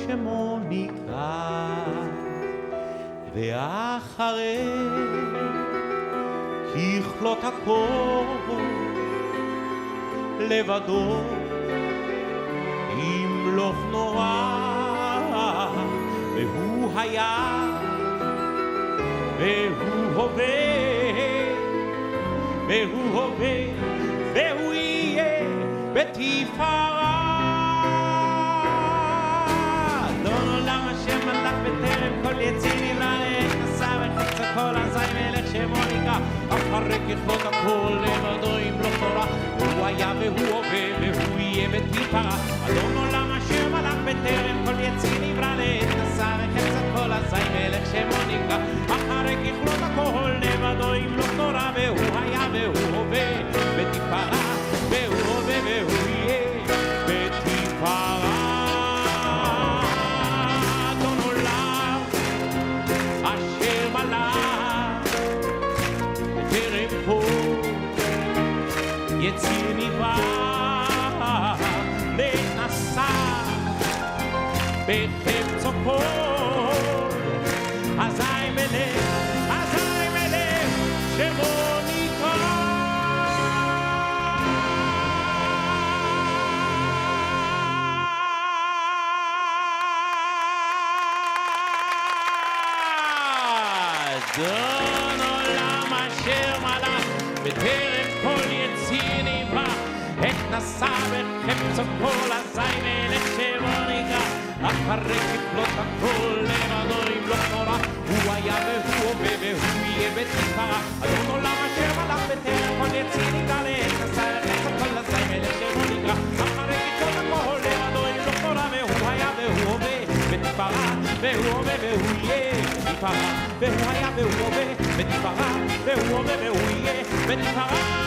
שמו נקרא, ואחרי ככלות הכל לבדו ימלוך נורא, והוא היה והוא הווה והוא הווה והוא יהיה בתפארה. אדון עולם השם מלך בטרם כל יציר נברא נעשה וחפץ הכל אזי מלך שמו נקרא, אחרי ככלות הכל לבדו ימלוך נורא, והוא היה והוא הווה והוא יהיה בתפארה. אדון עולם השם מלך בטרם כל יציר נברא נעשה וחפץ הכל אזי מלך שמו נקרא, אחרי ככלות הכל לבדו ימלוך נורא, והוא היה והוא הווה בתפארה, והוא הווה והוא יהיה בתפארה. אדון עולם אשר מלך בטרם כל יציר נברא נעשה בחפצו כל אזי מלך שמו נקרא. אדון עולם אשר מלך בטרם כל יציר נברא נעשה בחפצו כל אזי מלך שמו נקרא, אחרי ככלות הכל לבדו ימלוך נורא, הוא היה והוא הווה והוא יהיה בתפארה. אדון עולם אשר מלך בטרם כל יציר נברא נעשה בחפצו כל אזי מלך שמו נקרא, אחרי ככלות הכל לבדו ימלוך נורא, והוא היה והוא הווה בתפארה, והוא הווה והוא יהיה בתפארה, והוא היה והוא הווה בתפארה, והוא הווה והוא יהיה בתפארה.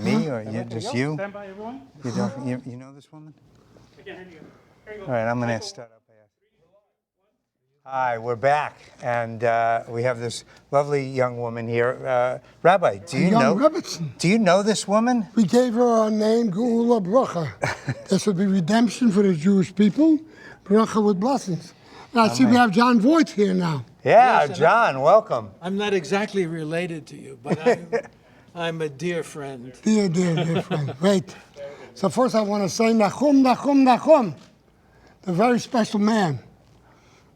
Me or you, just you? Stand by, everyone. You know this woman? Again, here you go. All right, I'm going to start up. Hi, we're back, and we have this lovely young woman here. Rabbi, do you know this woman? We gave her a name, Geula Bracha. This would be redemption for the Jewish people. Bracha with blessings. And I see we have John Voight here now. Yeah, Yes, John, welcome. I'm not exactly related to you, but I'm a dear friend. Dear friend. Great. So first I want to say Nachum, Nachum, Nachum. The very special man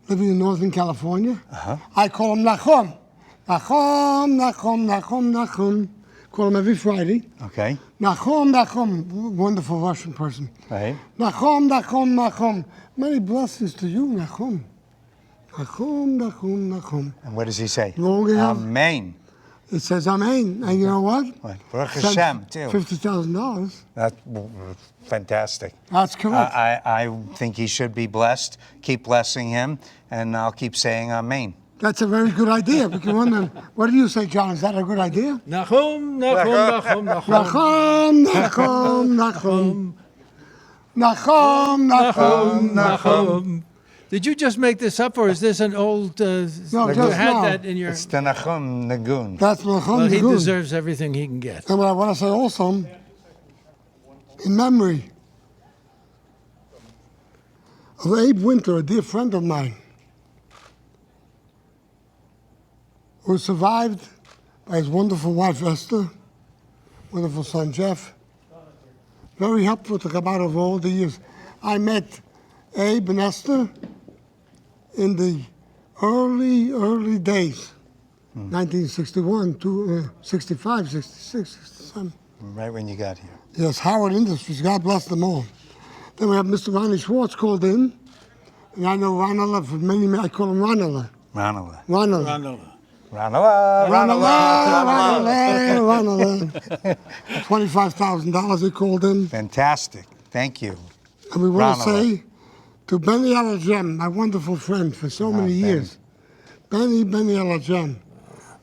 living in Northern California. I call him Nachum. Nachum, Nachum, Nachum, Nachum. Call him every Friday. Okay. Nachum, Nachum. Wonderful Russian person. Right. Nachum, Nachum, Nachum. Many blessings to you, Nachum. Nachum, Nachum, Nachum. And what does he say? Amen. It says Amen. And you know what? What? Baruch Hashem, too. $50,000. That's fantastic. That's correct. I think he should be blessed. Keep blessing him, and I'll keep saying Amen. That's a very good idea. Because what do you say, John? Is that a good idea? Nachum, Nachum, Nachum, Nachum, Nachum, Nachum. Nachum, Nachum, Nachum. Did you just make this up, or is this an old? No, you just had now. that in your. It's the Nachum Nagun. That's Nachum, Well, he Nachum. deserves everything he can get. And what I want to say also, in memory of Abe Winter, a dear friend of mine, who was survived by his wonderful wife Esther, wonderful son Jeff, very helpful to Chabad over all the years. I met Abe and Esther in the early days, 1961, 65, 66, 67. Right when you got here. Yes, Howard Industries, God bless them all. Then we have Mr. Ronnie Schwartz called in, and I know Ronala for many, I call him Ronala. Ranala. Ronala. Ranala. $25,000 he called in. Fantastic. Thank you. And we want to Ronala. say to Benny Alajem, my wonderful friend for so many years, Benny Alajem,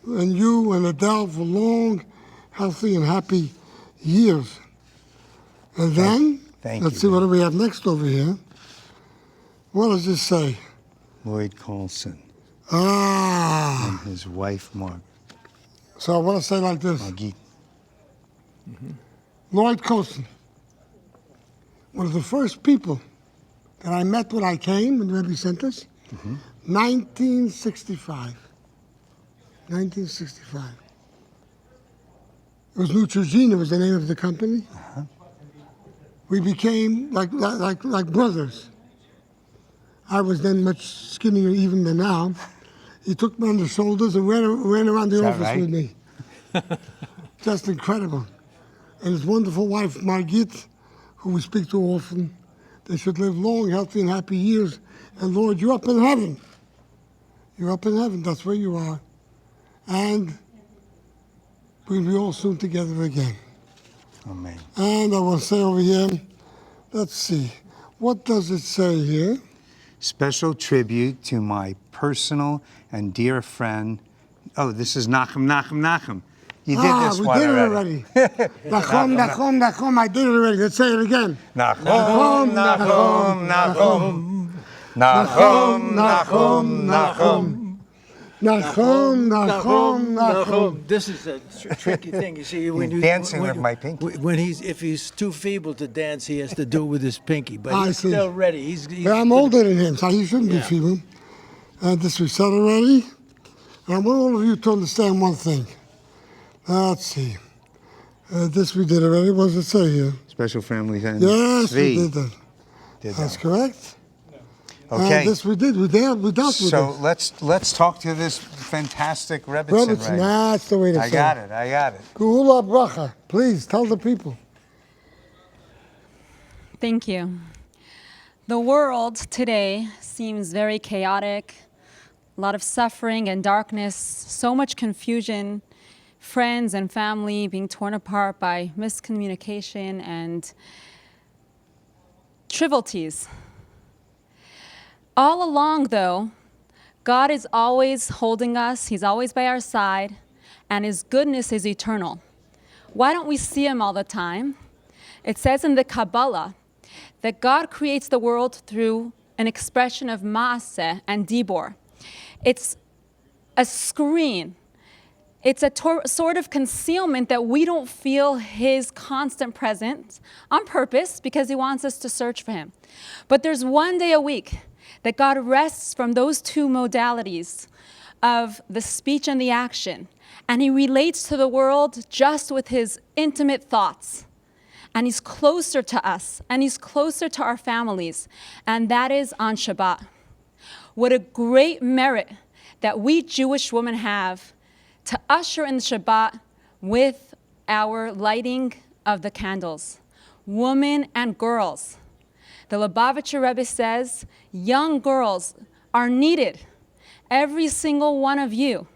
and you and Adele for long, healthy and happy years. And then, let's see what do we have next over here. What does this say? Lloyd Colson. And his wife, So I want to say like this. Margit. Lloyd Coulson, one of the first people that I met when I came, when the Rebbe sent us, 1965. 1965. It was Neutrogena was the name of the company. We became like brothers. I was then much skinnier even than now. He took me on the shoulders and ran around the office with me. Just incredible. And his wonderful wife, Margit, who we speak to often. They should live long, healthy, and happy years. And Lord, you're up in heaven. You're up in heaven. That's where you are. And we'll be all soon together again. Amen. And I want to say over here, let's see. What does it say here? Special tribute to my personal and dear friend. Oh, this is Nachum. You did this one already. Nachum, I did it already. Let's say it again. Nachum. This is a tricky thing. You see, when dancing with my pinky. If he's too feeble to dance, he has to do it with his pinky. But I he's see. still ready. I'm older than him, so he shouldn't be feeble. This we said already. And I want all of you to understand one thing. Let's see. This we did already. What does it say here? Special family and Yes, we did that. That's correct. Okay. This we did. We dealt with this. So let's talk to this fantastic Rebbitzin right now. That's the way to say it. I got it. Geula bracha. Please tell the people. Thank you. The world today seems very chaotic, a lot of suffering and darkness, so much confusion, friends and family being torn apart by miscommunication and trivialities. All along, though, God is always holding us. He's always by our side, and His goodness is eternal. Why don't we see Him all the time? It says in the Kabbalah that God creates the world through an expression of Maaseh and Dibor. It's a screen. It's a sort of concealment that we don't feel His constant presence on purpose because He wants us to search for Him. But there's one day a week that God rests from those two modalities of the speech and the action, and He relates to the world just with His intimate thoughts. And He's closer to us, and He's closer to our families, and that is on Shabbat. What a great merit that we Jewish women have to usher in the Shabbat with our lighting of the candles. Women and girls. The Lubavitcher Rebbe says, young girls are needed. Every single one of you.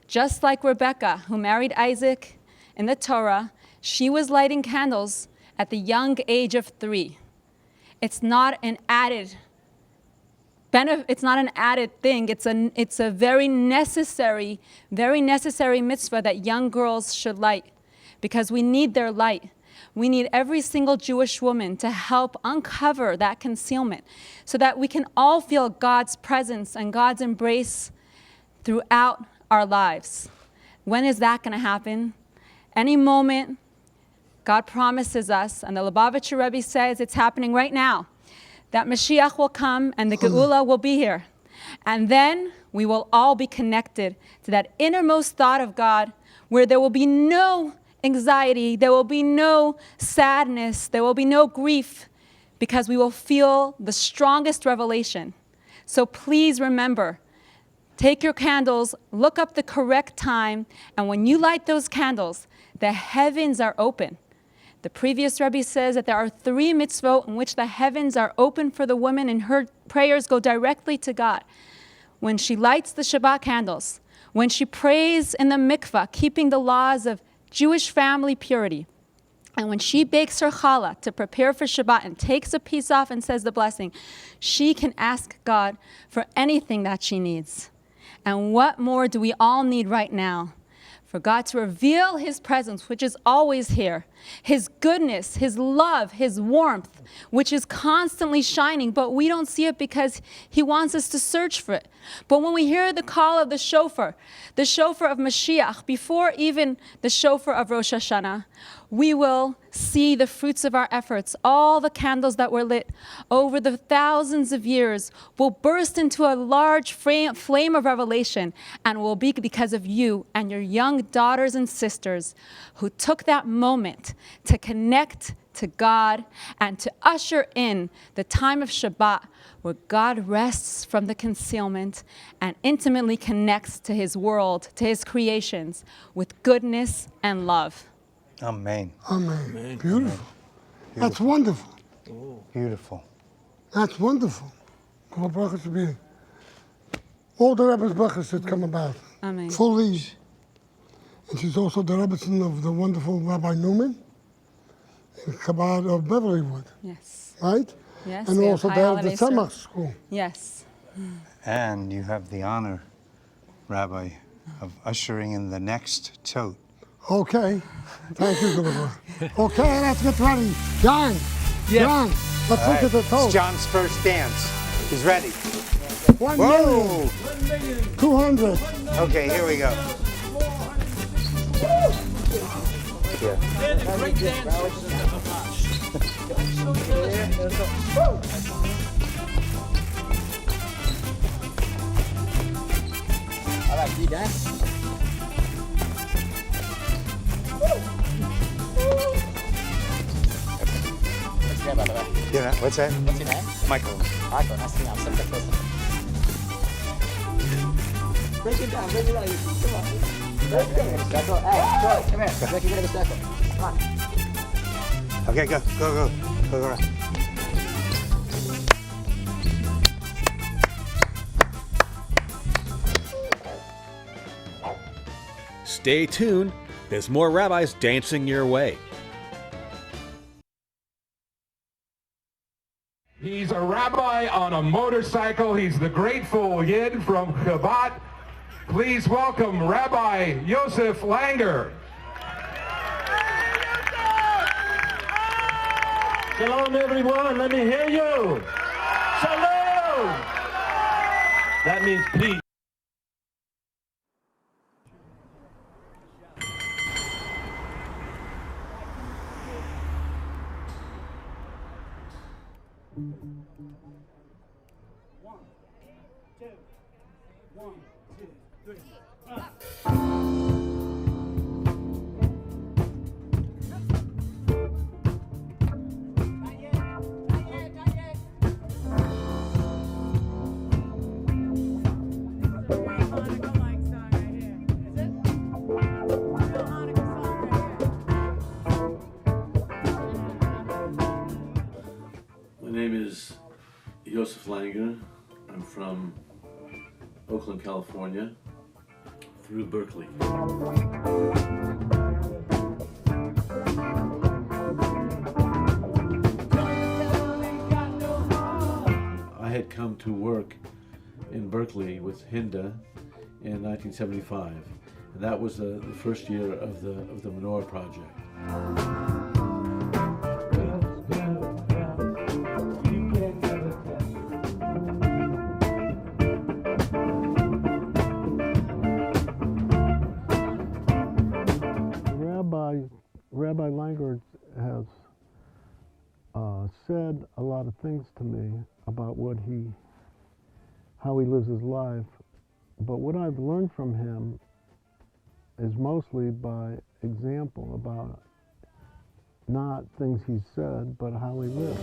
Just like Rebecca, who married Isaac in the Torah, she was lighting candles at the young age of 3. It's not an added thing. It's a very necessary mitzvah that young girls should light, because we need their light. We need every single Jewish woman to help uncover that concealment so that we can all feel God's presence and God's embrace throughout our lives. When is that going to happen? Any moment. God promises us, and the Lubavitcher Rebbe says it's happening right now, that Mashiach will come and the Geula will be here. And then we will all be connected to that innermost thought of God, where there will be no anxiety, there will be no sadness, there will be no grief, because we will feel the strongest revelation. So please remember, take your candles, look up the correct time, and when you light those candles, the heavens are open. The previous Rebbe says that there are 3 mitzvot in which the heavens are open for the woman, and her prayers go directly to God. When she lights the Shabbat candles, when she prays in the mikvah, keeping the laws of Jewish family purity, and when she bakes her challah to prepare for Shabbat and takes a piece off and says the blessing, she can ask God for anything that she needs. And what more do we all need right now? for God to reveal his presence, which is always here, his goodness, his love, his warmth, which is constantly shining, but we don't see it because he wants us to search for it. But when we hear the call of the shofar of Mashiach, before even the shofar of Rosh Hashanah, we will see the fruits of our efforts. All the candles that were lit over the thousands of years will burst into a large flame of revelation, and will be because of you and your young daughters and sisters who took that moment to connect to God and to usher in the time of Shabbat, where God rests from the concealment and intimately connects to his world, to his creations, with goodness and love. Amen. Amen. Beautiful. That's wonderful. Beautiful. That's wonderful. All brachas should be. All the Rebbe's brachas should come about. Amen. Fully. And she's also the Rebbetzin of the wonderful Rabbi Newman in Chabad of Beverlywood. Yes. Right? Yes. And we also have they high have the holiday Tzemach service. school. Yes. And you have the honor, Rabbi, of ushering in the next tote. Okay. Thank you, Gulliver. Okay, let's get ready. John. Yes. John, let's look at the It's total. John's first dance. He's ready. 1,200,000. Okay, here we go. Yeah. They're the great dancers. All right, you dance? What's your name, by the way? Yeah, what's that? What's your name? Michael. Michael, nice to meet you. I'm so close. Break it down, break it down. Come on. Break it in a circle. Hey, Troy, come here. Break it in a circle. Come on. Okay, go. Go around. Stay tuned. There's more rabbis dancing your way. He's a rabbi on a motorcycle. He's the grateful Yid from Chabad. Please welcome Rabbi Yosef Langer. Shalom, everyone. Let me hear you. Shalom. That means peace. My name is Yosef Langer. I'm from Oakland, California, through Berkeley. I had come to work in Berkeley with Hinda in 1975, and that was the first year of the Menorah project. Rabbi Langer has said a lot of things to me about how he lives his life, but what I've learned from him is mostly by example about not things he said, but how he lived.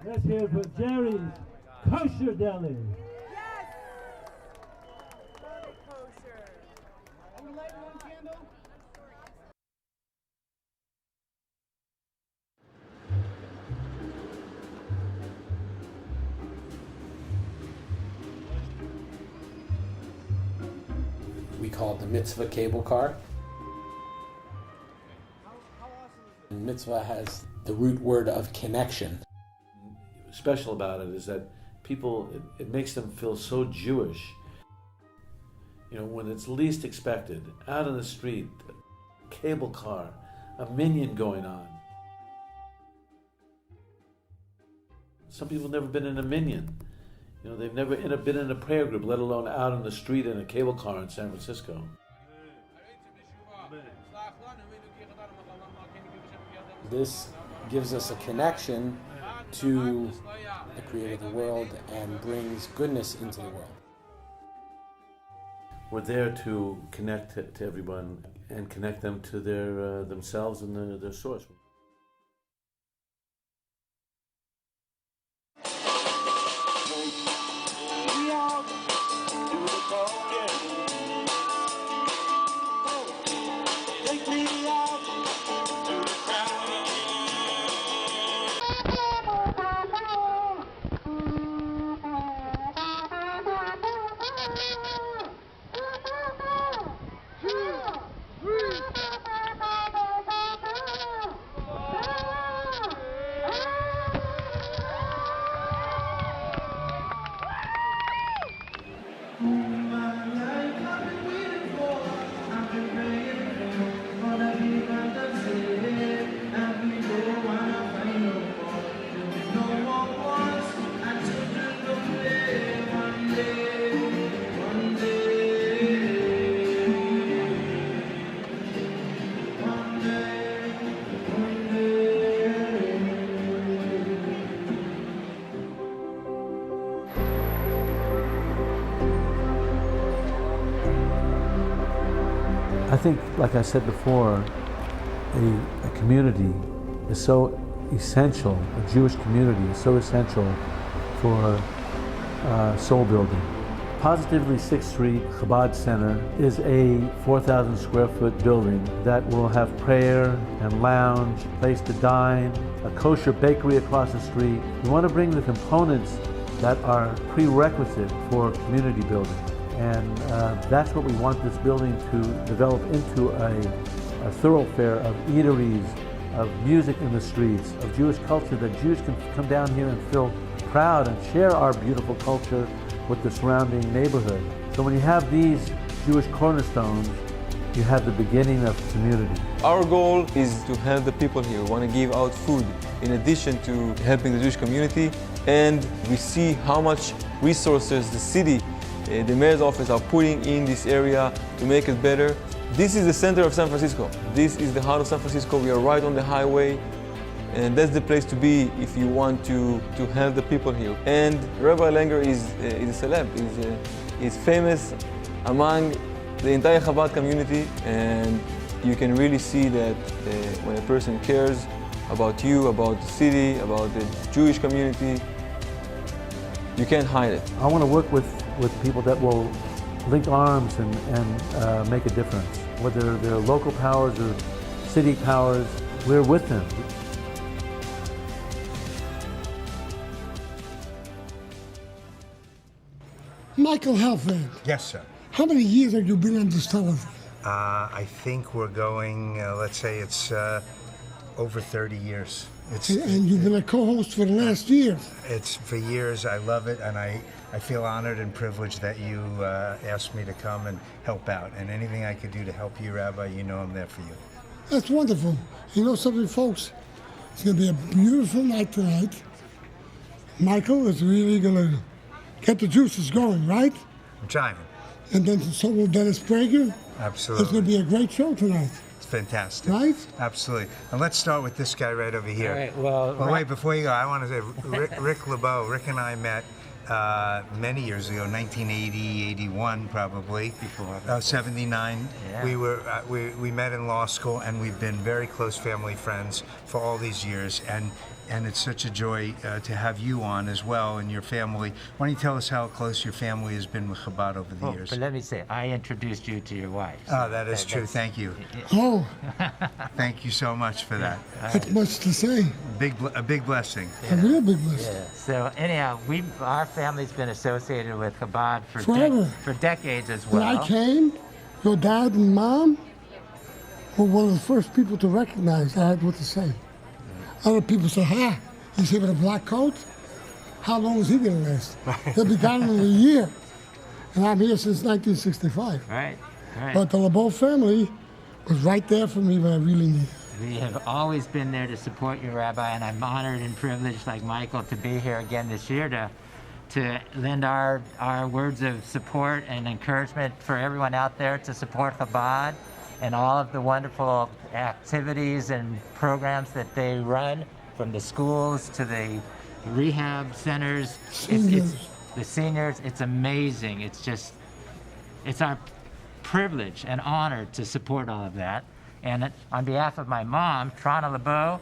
Let's hear it for Jerry's Kosher Deli. We call it the mitzvah cable car. And mitzvah has the root word of connection. Special about it is that people, it makes them feel so Jewish. You know, when it's least expected, out on the street, a cable car, a minyan going on. Some people have never been in a minyan. You know, they've never been in a prayer group, let alone out on the street in a cable car in San Francisco. This gives us a connection to the creator of the world and brings goodness into the world. We're there to connect to everyone and connect them to their themselves and their source. I think, like I said before, a community is so essential, a Jewish community is so essential for soul building. Positively 6th Street Chabad Center is a 4,000 square foot building that will have prayer and lounge, place to dine, a kosher bakery across the street. We want to bring the components that are prerequisite for community building. And that's what we want this building to develop into a thoroughfare of eateries, of music in the streets, of Jewish culture, that Jews can come down here and feel proud and share our beautiful culture with the surrounding neighborhood. So when you have these Jewish cornerstones, you have the beginning of community. Our goal is to help the people here. We want to give out food in addition to helping the Jewish community. And we see how much resources the city, the mayor's office are putting in this area to make it better. This is the center of San Francisco. This is the heart of San Francisco. We are right on the highway, and that's the place to be if you want to help the people here. And Rabbi Langer is a celeb. He's famous among the entire Chabad community, and you can really see that when a person cares about you, about the city, about the Jewish community, you can't hide it. I want to work with people that will link arms and make a difference. Whether they're local powers or city powers, we're with them. Michael Halfand. Yes, sir. How many years have you been on this television? I think we're going, let's say it's over 30 years. And you've been a co-host for the last year. It's for years. I love it, and I feel honored and privileged that you asked me to come and help out. And anything I could do to help you, Rabbi, you know I'm there for you. That's wonderful. You know something, folks? It's going to be a beautiful night tonight. Michael is really going to get the juices going, right? I'm trying. And then so will Dennis Prager. Absolutely. It's going to be a great show tonight. It's fantastic. Right? Absolutely. And let's start with this guy right over here. All right, well, wait, before you go, I want to say Rick LeBeau. Rick and I met many years ago, 1980, 81 probably. 79. Yeah. We met in law school, and we've been very close family friends for all these years. And it's such a joy to have you on as well, and your family. Why don't you tell us how close your family has been with Chabad over the years? But let me say, I introduced you to your wife. So oh, that is true. Thank you. Oh. Thank you so much for that. That's much to say. A big blessing. Yeah. A real big blessing. Yeah. So anyhow, our family's been associated with Chabad for decades as well. When I came, your dad and mom were one of the first people to recognize I had what to say. Other people say, he's here with a black coat? How long is he going to last? He'll be gone in a year. And I'm here since 1965. Right. But the LeBeau family was right there for me when I really needed it. We have always been there to support you, Rabbi, and I'm honored and privileged, like Michael, to be here again this year to lend our words of support and encouragement for everyone out there to support Chabad and all of the wonderful activities and programs that they run, from the schools to the rehab centers. It's the seniors. It's amazing. It's our privilege and honor to support all of that. And on behalf of my mom, Trana LeBeau,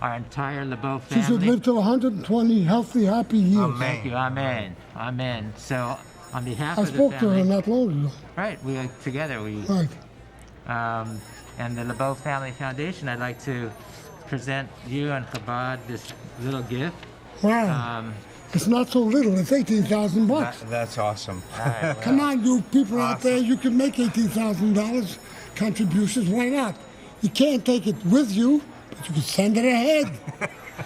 our entire LeBeau family. She should live to 120 healthy, happy years. Amen. Thank you. Amen. Amen. So on behalf of the spoke family. to her not long ago. Right. We are together. Right. And the LeBeau Family Foundation, I'd like to present you and Chabad this little gift. Wow. It's not so little. It's $18,000. That's awesome. Right, Come on, you people out there, you can make $18,000 contributions. Why not? You can't take it with you, but you can send it ahead.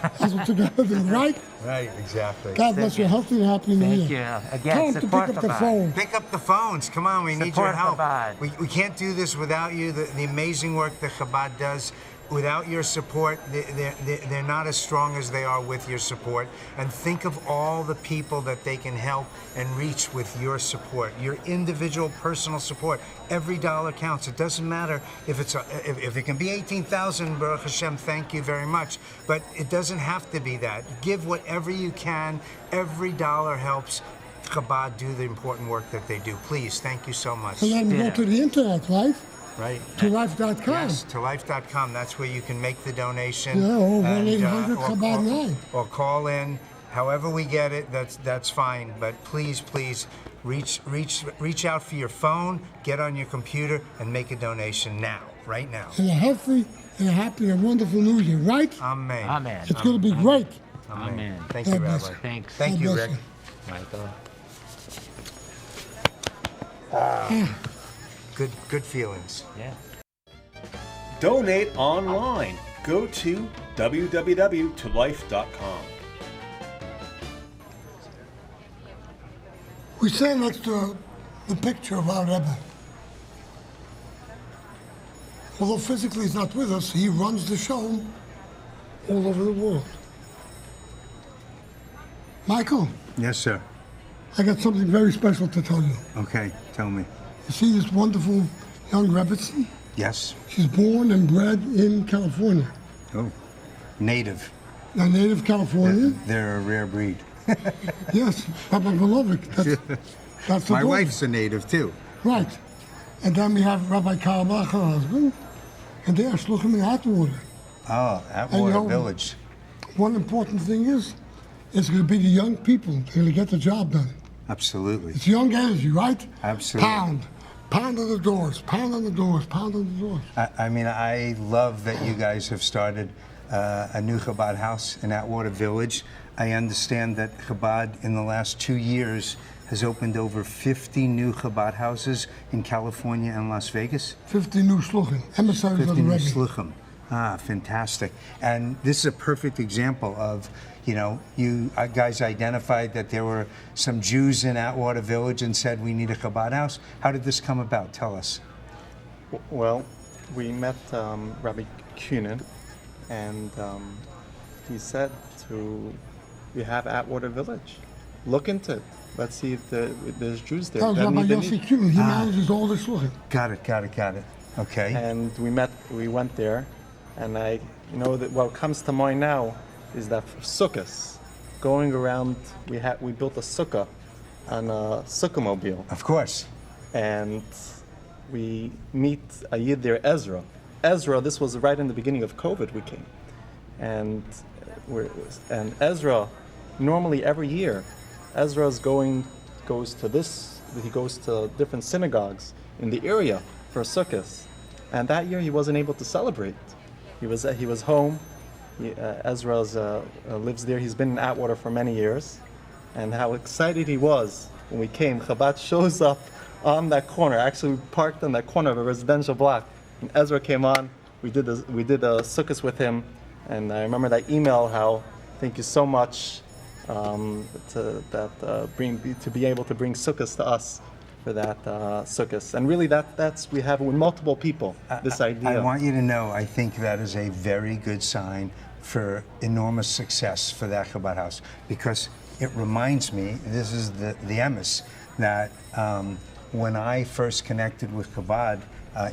That's what you're going to do, right? Right, exactly. God bless you. Healthy and happy New Year. Thank you. Again, Tell them to pick up the phone. Pick up the phones. Come on, we need your Support help. Chabad. We can't do this without you. The amazing work that Chabad does. Without your support, they're not as strong as they are with your support. And think of all the people that they can help and reach with your support, your individual personal support. Every dollar counts. It doesn't matter if if it can be 18,000, Baruch Hashem, thank you very much. But it doesn't have to be that. Give whatever you can. Every dollar helps Chabad do the important work that they do. Please, thank you so much. And then go to the internet, right? Right. To life.com. Yes, to life.com. That's where you can make the donation. Yeah, or and, 1-800-Chabad-9. Or call in. However we get it, that's fine. But please, reach out for your phone, get on your computer, and make a donation now, right now. And a healthy and a happy and wonderful New Year, right? Amen. Amen. It's going to be great. Amen. Thank you, Rabbi. Thanks. Thank you, Rick. Michael. Good feelings. Yeah. Donate online. Go to www.tolife.com. We stand next to the picture of our Rebbe. Although physically he's not with us, he runs the show all over the world. Michael, Yes, sir. I got something very special to tell you. Okay, tell me. You see this wonderful young Rebbetzin? Yes. She's born and bred in California. Oh, native. A native California. They're a rare breed. Yes, Rabbi Volovic. That's the My daughter. wife's a native too. Right. And then we have Rabbi Karabach, her husband, and they are shluchim in Atwater. Oh, Atwater Village. One important thing is, it's going to be the young people that are going to get the job done. Absolutely. It's young energy, right? Absolutely. Pound on the doors, pound on the doors, pound on the doors. I mean, I love that you guys have started a new Chabad house in Atwater Village. I understand that Chabad in the last 2 years has opened over 50 new Chabad houses in California and Las Vegas. 50 new shluchim, emissaries of 50 the new Rebbe. shluchim. Ah, fantastic. And this is a perfect example of, you guys identified that there were some Jews in Atwater Village and said, we need a Chabad house. How did this come about? Tell us. Well, we met Rabbi Kunin, and he said we have Atwater Village. Look into it. Let's see if there's Jews there. That was Rabbi Yossi Kuhn. He manages all the shluchim. Got it. Okay. And we went there, and what comes to mind now is that for sukkahs, going around, we built a sukkah on a sukkah-mobile. Of course. And we meet a Yid there, Ezra. This was right in the beginning of COVID we came. And Ezra, normally every year, Ezra goes to different synagogues in the area for sukkahs. And that year he wasn't able to celebrate. He was home. Ezra lives there. He's been in Atwater for many years. And how excited he was when we came. Chabad shows up on that corner. Actually, we parked on that corner of a residential block. And Ezra came on. We did a sukkahs with him. And I remember that email, how thank you so much to be able to bring sukkahs to us for that sukkahs. And really that's we have with multiple people, this idea. I want you to know, I think that is a very good sign for enormous success for that Chabad house, because it reminds me, this is the emes, that when I first connected with Chabad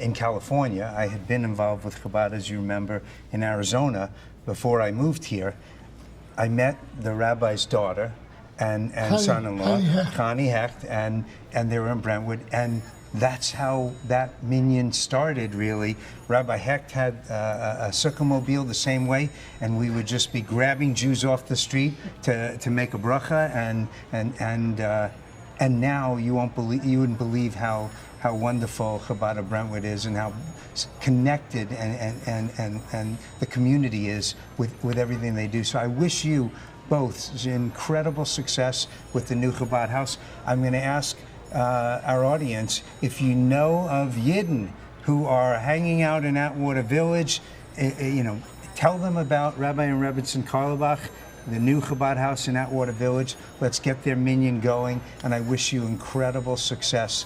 in California, I had been involved with Chabad, as you remember, in Arizona before I moved here. I met the rabbi's daughter and son-in-law, Connie Hecht, and they were in Brentwood, and that's how that minyan started, really. Rabbi Hecht had a sukkah mobile the same way, and we would just be grabbing Jews off the street to make a bracha, and now you wouldn't believe how wonderful Chabad of Brentwood is, and how connected and the community is with everything they do. So I wish you both incredible success with the new Chabad house. I'm going to ask our audience, if you know of Yidden who are hanging out in Atwater Village, tell them about Rabbi and Rebbetzin Karlebach, the new Chabad house in Atwater Village. Let's get their minyan going, and I wish you incredible success.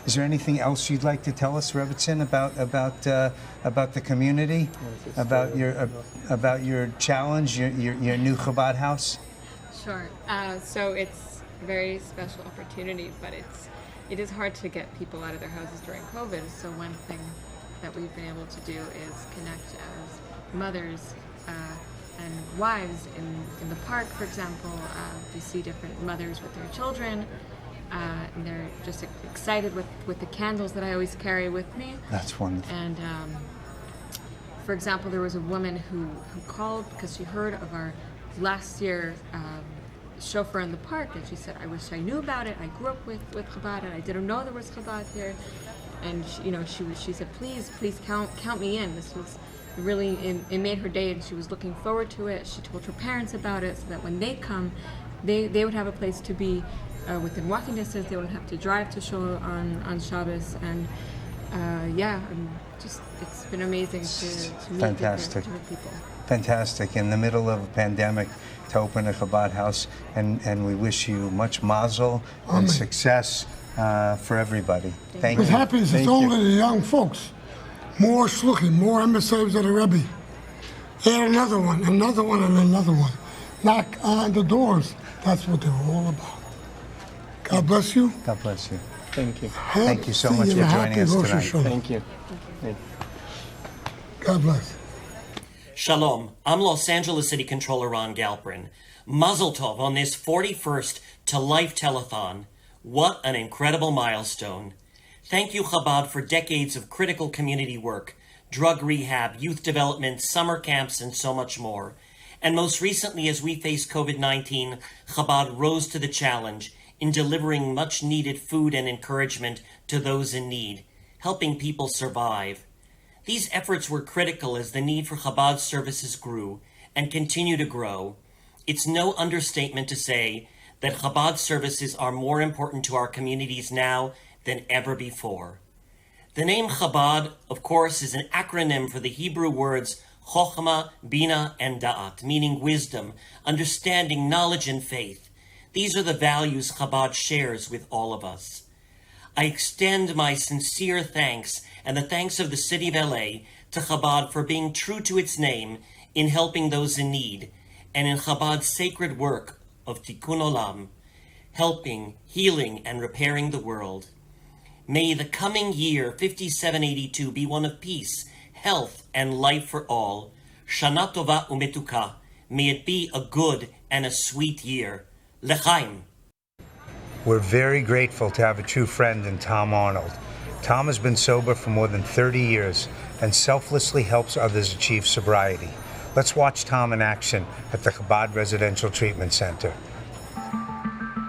Is there anything else you'd like to tell us, Rebbetzin, about the community, about your challenge, your new Chabad house? Sure. So it's a very special opportunity, but it is hard to get people out of their houses during COVID. So one thing that we've been able to do is connect as mothers and wives in the park, for example. We see different mothers with their children, and they're just excited with the candles that I always carry with me. That's wonderful. And for example, there was a woman who called because she heard of our last year shofar in the park, and she said, I wish I knew about it. I grew up with Chabad, and I didn't know there was Chabad here. And she said, please count me in. This was really, it made her day, and she was looking forward to it. She told her parents about it so that when they come, they would have a place to be within walking distance. They wouldn't have to drive to shul on Shabbos. And it's been amazing to meet different people. Fantastic. In the middle of a pandemic, to open a Chabad house, and we wish you much mazel and success for everybody. Thank you. What happens is only the young folks. More shluchim, more emissaries of the Rebbe. Add another one, and another one. Knock on the doors. That's what they're all about. God bless you. God bless you. Thank you. Thank you so much for joining us tonight. Thank you. God bless. Shalom, I'm Los Angeles City Controller Ron Galperin. Mazel tov on this 41st To Life Telethon. What an incredible milestone. Thank you, Chabad, for decades of critical community work, drug rehab, youth development, summer camps, and so much more. And most recently, as we face COVID-19, Chabad rose to the challenge in delivering much-needed food and encouragement to those in need, helping people survive. These efforts were critical as the need for Chabad services grew and continue to grow. It's no understatement to say that Chabad services are more important to our communities now than ever before. The name Chabad, of course, is an acronym for the Hebrew words Chochmah, Bina, and Da'at, meaning wisdom, understanding, knowledge, and faith. These are the values Chabad shares with all of us. I extend my sincere thanks and the thanks of the city of LA to Chabad for being true to its name in helping those in need, and in Chabad's sacred work of Tikkun Olam, helping, healing, and repairing the world. May the coming year, 5782, be one of peace, health, and life for all. Shana Tova Umetuka. May it be a good and a sweet year. L'chaim. We're very grateful to have a true friend in Tom Arnold. Tom has been sober for more than 30 years and selflessly helps others achieve sobriety. Let's watch Tom in action at the Chabad Residential Treatment Center.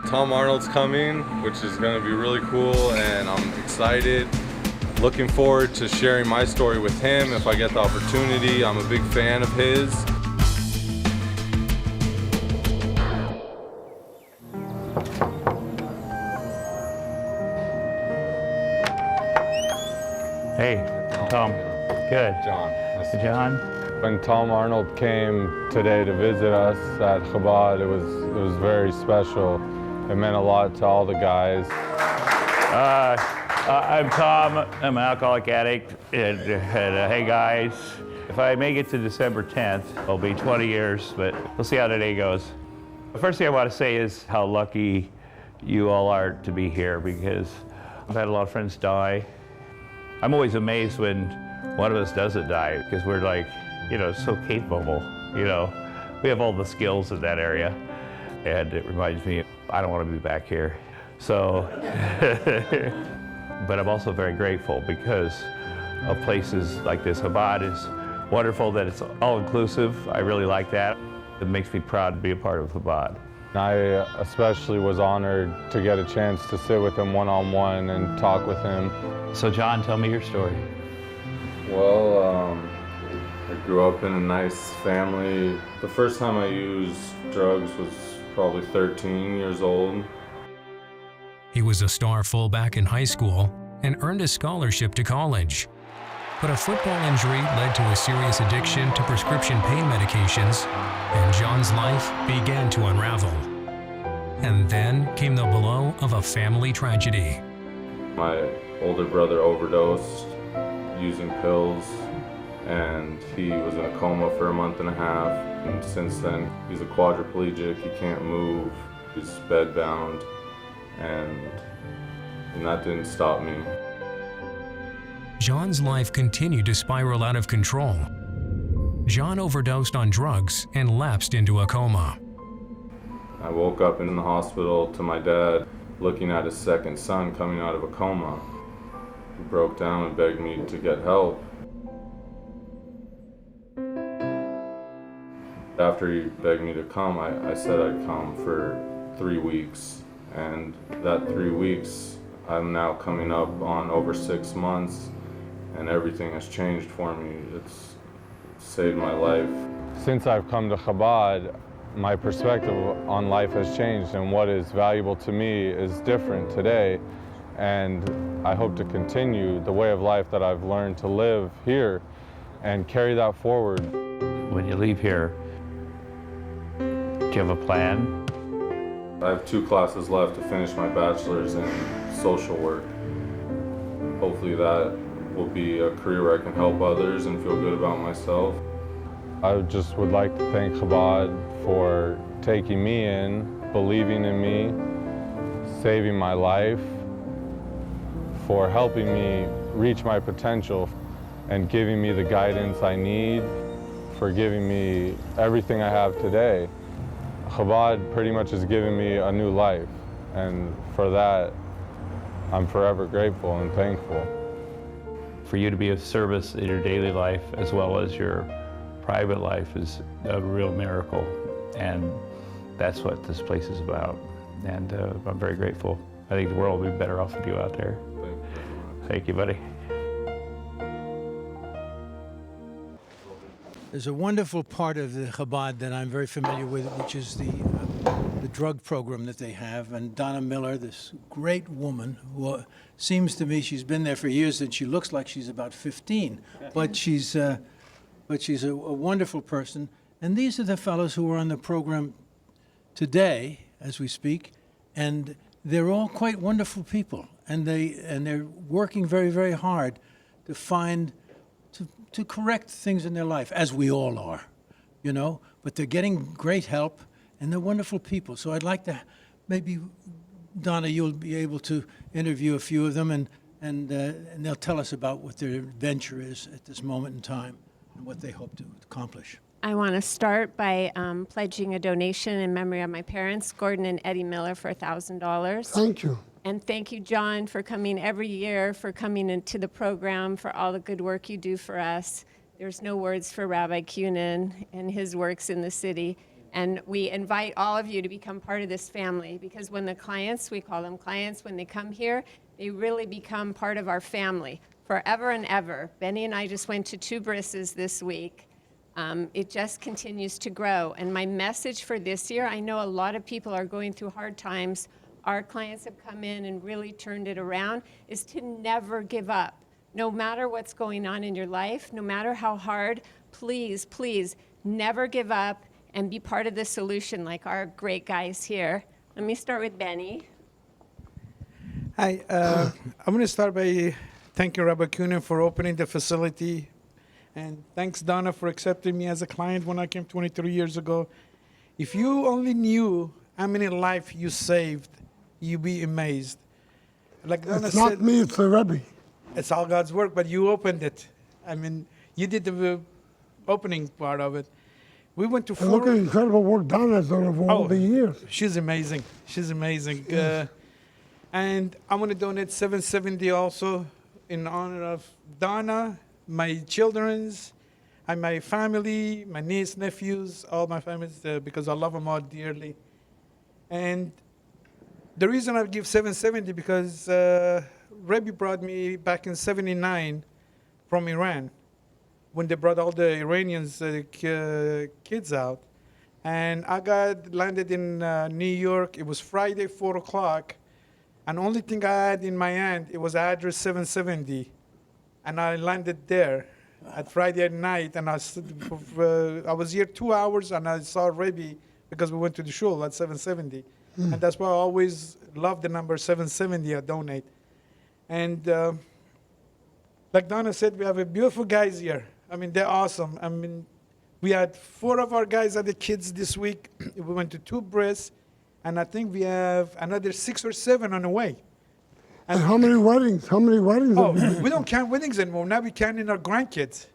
Tom Arnold's coming, which is going to be really cool, and I'm excited. Looking forward to sharing my story with him if I get the opportunity. I'm a big fan of his. Hey, Tom. Good. John. John? When Tom Arnold came today to visit us at Chabad, it was very special. It meant a lot to all the guys. I'm Tom. I'm an alcoholic addict. And hey, guys, if I make it to December 10th, it'll be 20 years, but we'll see how today goes. The first thing I want to say is how lucky you all are to be here, because I've had a lot of friends die. I'm always amazed when one of us doesn't die, because we're like, so capable, We have all the skills in that area. And it reminds me, I don't want to be back here. So, but I'm also very grateful because of places like this. Chabad is wonderful that it's all-inclusive. I really like that. It makes me proud to be a part of Chabad. I especially was honored to get a chance to sit with him one-on-one and talk with him. So John, tell me your story. Well, I grew up in a nice family. The first time I used drugs was probably 13 years old. He was a star fullback in high school and earned a scholarship to college. But a football injury led to a serious addiction to prescription pain medications, and John's life began to unravel. And then came the blow of a family tragedy. My older brother overdosed using pills, and he was in a coma for a month and a half. And since then, he's a quadriplegic, he can't move, he's bedbound, and that didn't stop me. John's life continued to spiral out of control. John overdosed on drugs and lapsed into a coma. I woke up in the hospital to my dad looking at his second son coming out of a coma. He broke down and begged me to get help. After he begged me to come, I said I'd come for 3 weeks. And that 3 weeks, I'm now coming up on over 6 months, and everything has changed for me. It's saved my life. Since I've come to Chabad, my perspective on life has changed, and what is valuable to me is different today. And I hope to continue the way of life that I've learned to live here and carry that forward. When you leave here, do you have a plan? I have 2 classes left to finish my bachelor's in social work. Hopefully that will be a career where I can help others and feel good about myself. I just would like to thank Chabad for taking me in, believing in me, saving my life, for helping me reach my potential and giving me the guidance I need, for giving me everything I have today. Chabad pretty much has given me a new life, and for that, I'm forever grateful and thankful. For you to be of service in your daily life as well as your private life is a real miracle, and that's what this place is about. And I'm very grateful. I think the world will be better off with you out there. Thank you, buddy. There's a wonderful part of the Chabad that I'm very familiar with, which is the drug program that they have. And Donna Miller, this great woman, who seems to me she's been there for years, and she looks like she's about 15, but she's a wonderful person. And these are the fellows who are on the program today, as we speak, and they're all quite wonderful people, and they're working very, very hard to find. To correct things in their life, as we all are, but they're getting great help, and they're wonderful people. So I'd like to, maybe, Donna, you'll be able to interview a few of them, and they'll tell us about what their venture is at this moment in time and what they hope to accomplish. I want to start by pledging a donation in memory of my parents, Gordon and Eddie Miller, for $1,000. Thank you. And thank you, John, for coming every year, for coming into the program, for all the good work you do for us. There's no words for Rabbi Kunin and his works in the city. And we invite all of you to become part of this family, because when the clients, we call them clients, when they come here, they really become part of our family forever and ever. Benny and I just went to 2 brises this week. It just continues to grow. And my message for this year, I know a lot of people are going through hard times. Our clients have come in and really turned it around, is to never give up. no matter what's going on in your life, no matter how hard, please, please never give up and be part of the solution like our great guys here. Let me start with Benny. Hi, I'm going to start by thanking Rabbi Kunin for opening the facility. And thanks, Donna, for accepting me as a client when I came 23 years ago. If you only knew how many lives you saved, you'd be amazed. Like Donna It's not said, me, it's the Rebbe. it's all God's work, but you opened it. I mean, you did the opening part of it. We went to And look at the incredible work Donna has done over all the years. She's amazing. She's amazing. Yes. And I'm going to donate $770 also in honor of Donna, my children's, and my family, my niece, nephews, all my families, because I love them all dearly. And the reason I give $770 because Rebbe brought me back in '79 from Iran when they brought all the Iranians kids out. And I landed in New York. It was Friday, 4 o'clock. And the only thing I had in my hand, it was address 770. And I landed there at Friday at night. And I was here 2 hours, and I saw Rebbe because we went to the shul at 770. And that's why I always love the number 770 I donate. And like Donna said, we have a beautiful guys here. I mean, they're awesome. I mean, we had 4 of our guys at the kids this week. We went to 2 bris, and I think we have another 6 or 7 on the way. And how many weddings? How many weddings? Oh, have you been? we don't count weddings anymore. Now we counting our grandkids.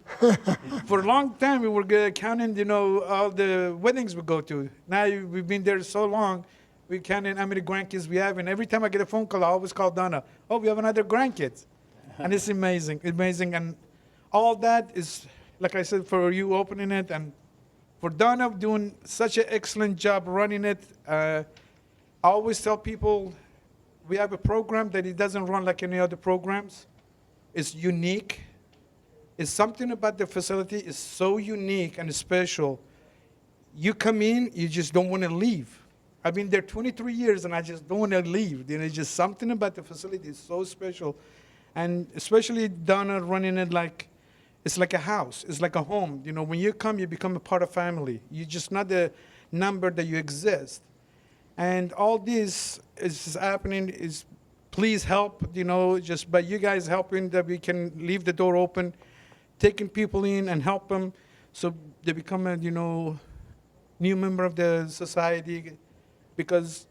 For a long time, we were counting, all the weddings we go to. Now we've been there so long, we counting how many grandkids we have. And every time I get a phone call, I always call Donna. Oh, we have another grandkids. And it's amazing, amazing. And all that is, like I said, for you opening it and for Donna doing such an excellent job running it. I always tell people we have a program that it doesn't run like any other programs. It's unique. It's something about the facility is so unique and special. You come in, you just don't want to leave. I've been there 23 years and I just don't want to leave. It's just something about the facility is so special. And especially Donna running it like, it's like a house. It's like a home. When you come, you become a part of family. You're just not the number that you exist. And all this is happening is please help, just by you guys helping that we can leave the door open, taking people in and help them so they become a, new member of the society. Because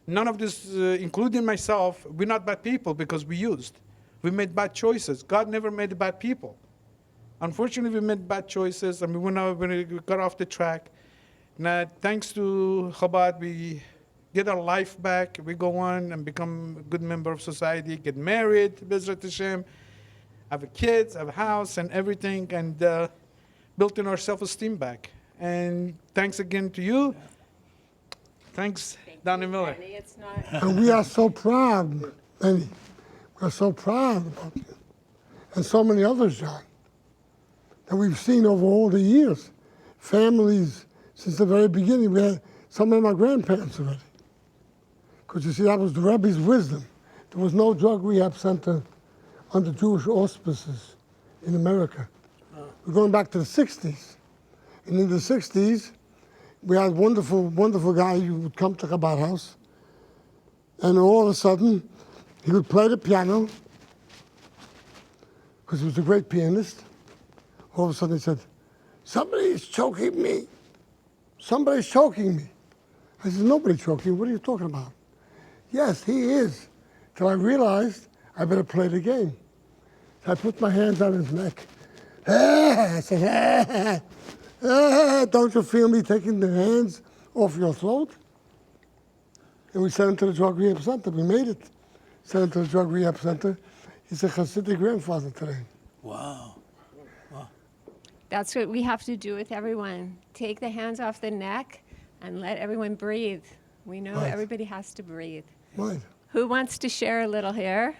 none of this, including myself, we're not bad people because we used. We made bad choices. God never made bad people. Unfortunately, we made bad choices, and we got off the track. Now, thanks to Chabad, we get our life back. We go on and become a good member of society, get married, Bezrat Hashem, have kids, have a house and everything, and building our self-esteem back. And thanks again to you. Thanks, Donnie Miller. And we are so proud, Benny. We're so proud about you. And so many others, John, that we've seen over all the years. Families, since the very beginning, we had some of my grandparents already. Because you see, that was the Rebbe's wisdom. There was no drug rehab center under Jewish auspices in America. We're going back to the 60s. And in the 60s, we had a wonderful, wonderful guy who would come to Chabad house. And all of a sudden, he would play the piano, because he was a great pianist. All of a sudden he said, somebody's choking me. Somebody's choking me. I said, nobody's choking you. What are you talking about? Yes, he is. Till I realized I better play the game. So I put my hands on his neck. I said, don't you feel me taking the hands off your throat? And we sent him to the drug rehab center. We made it. Sent him to the drug rehab center. He's a Hasidic grandfather today. Wow. That's what we have to do with everyone. Take the hands off the neck and let everyone breathe. We know Right. everybody has to breathe. Right. Who wants to share a little here?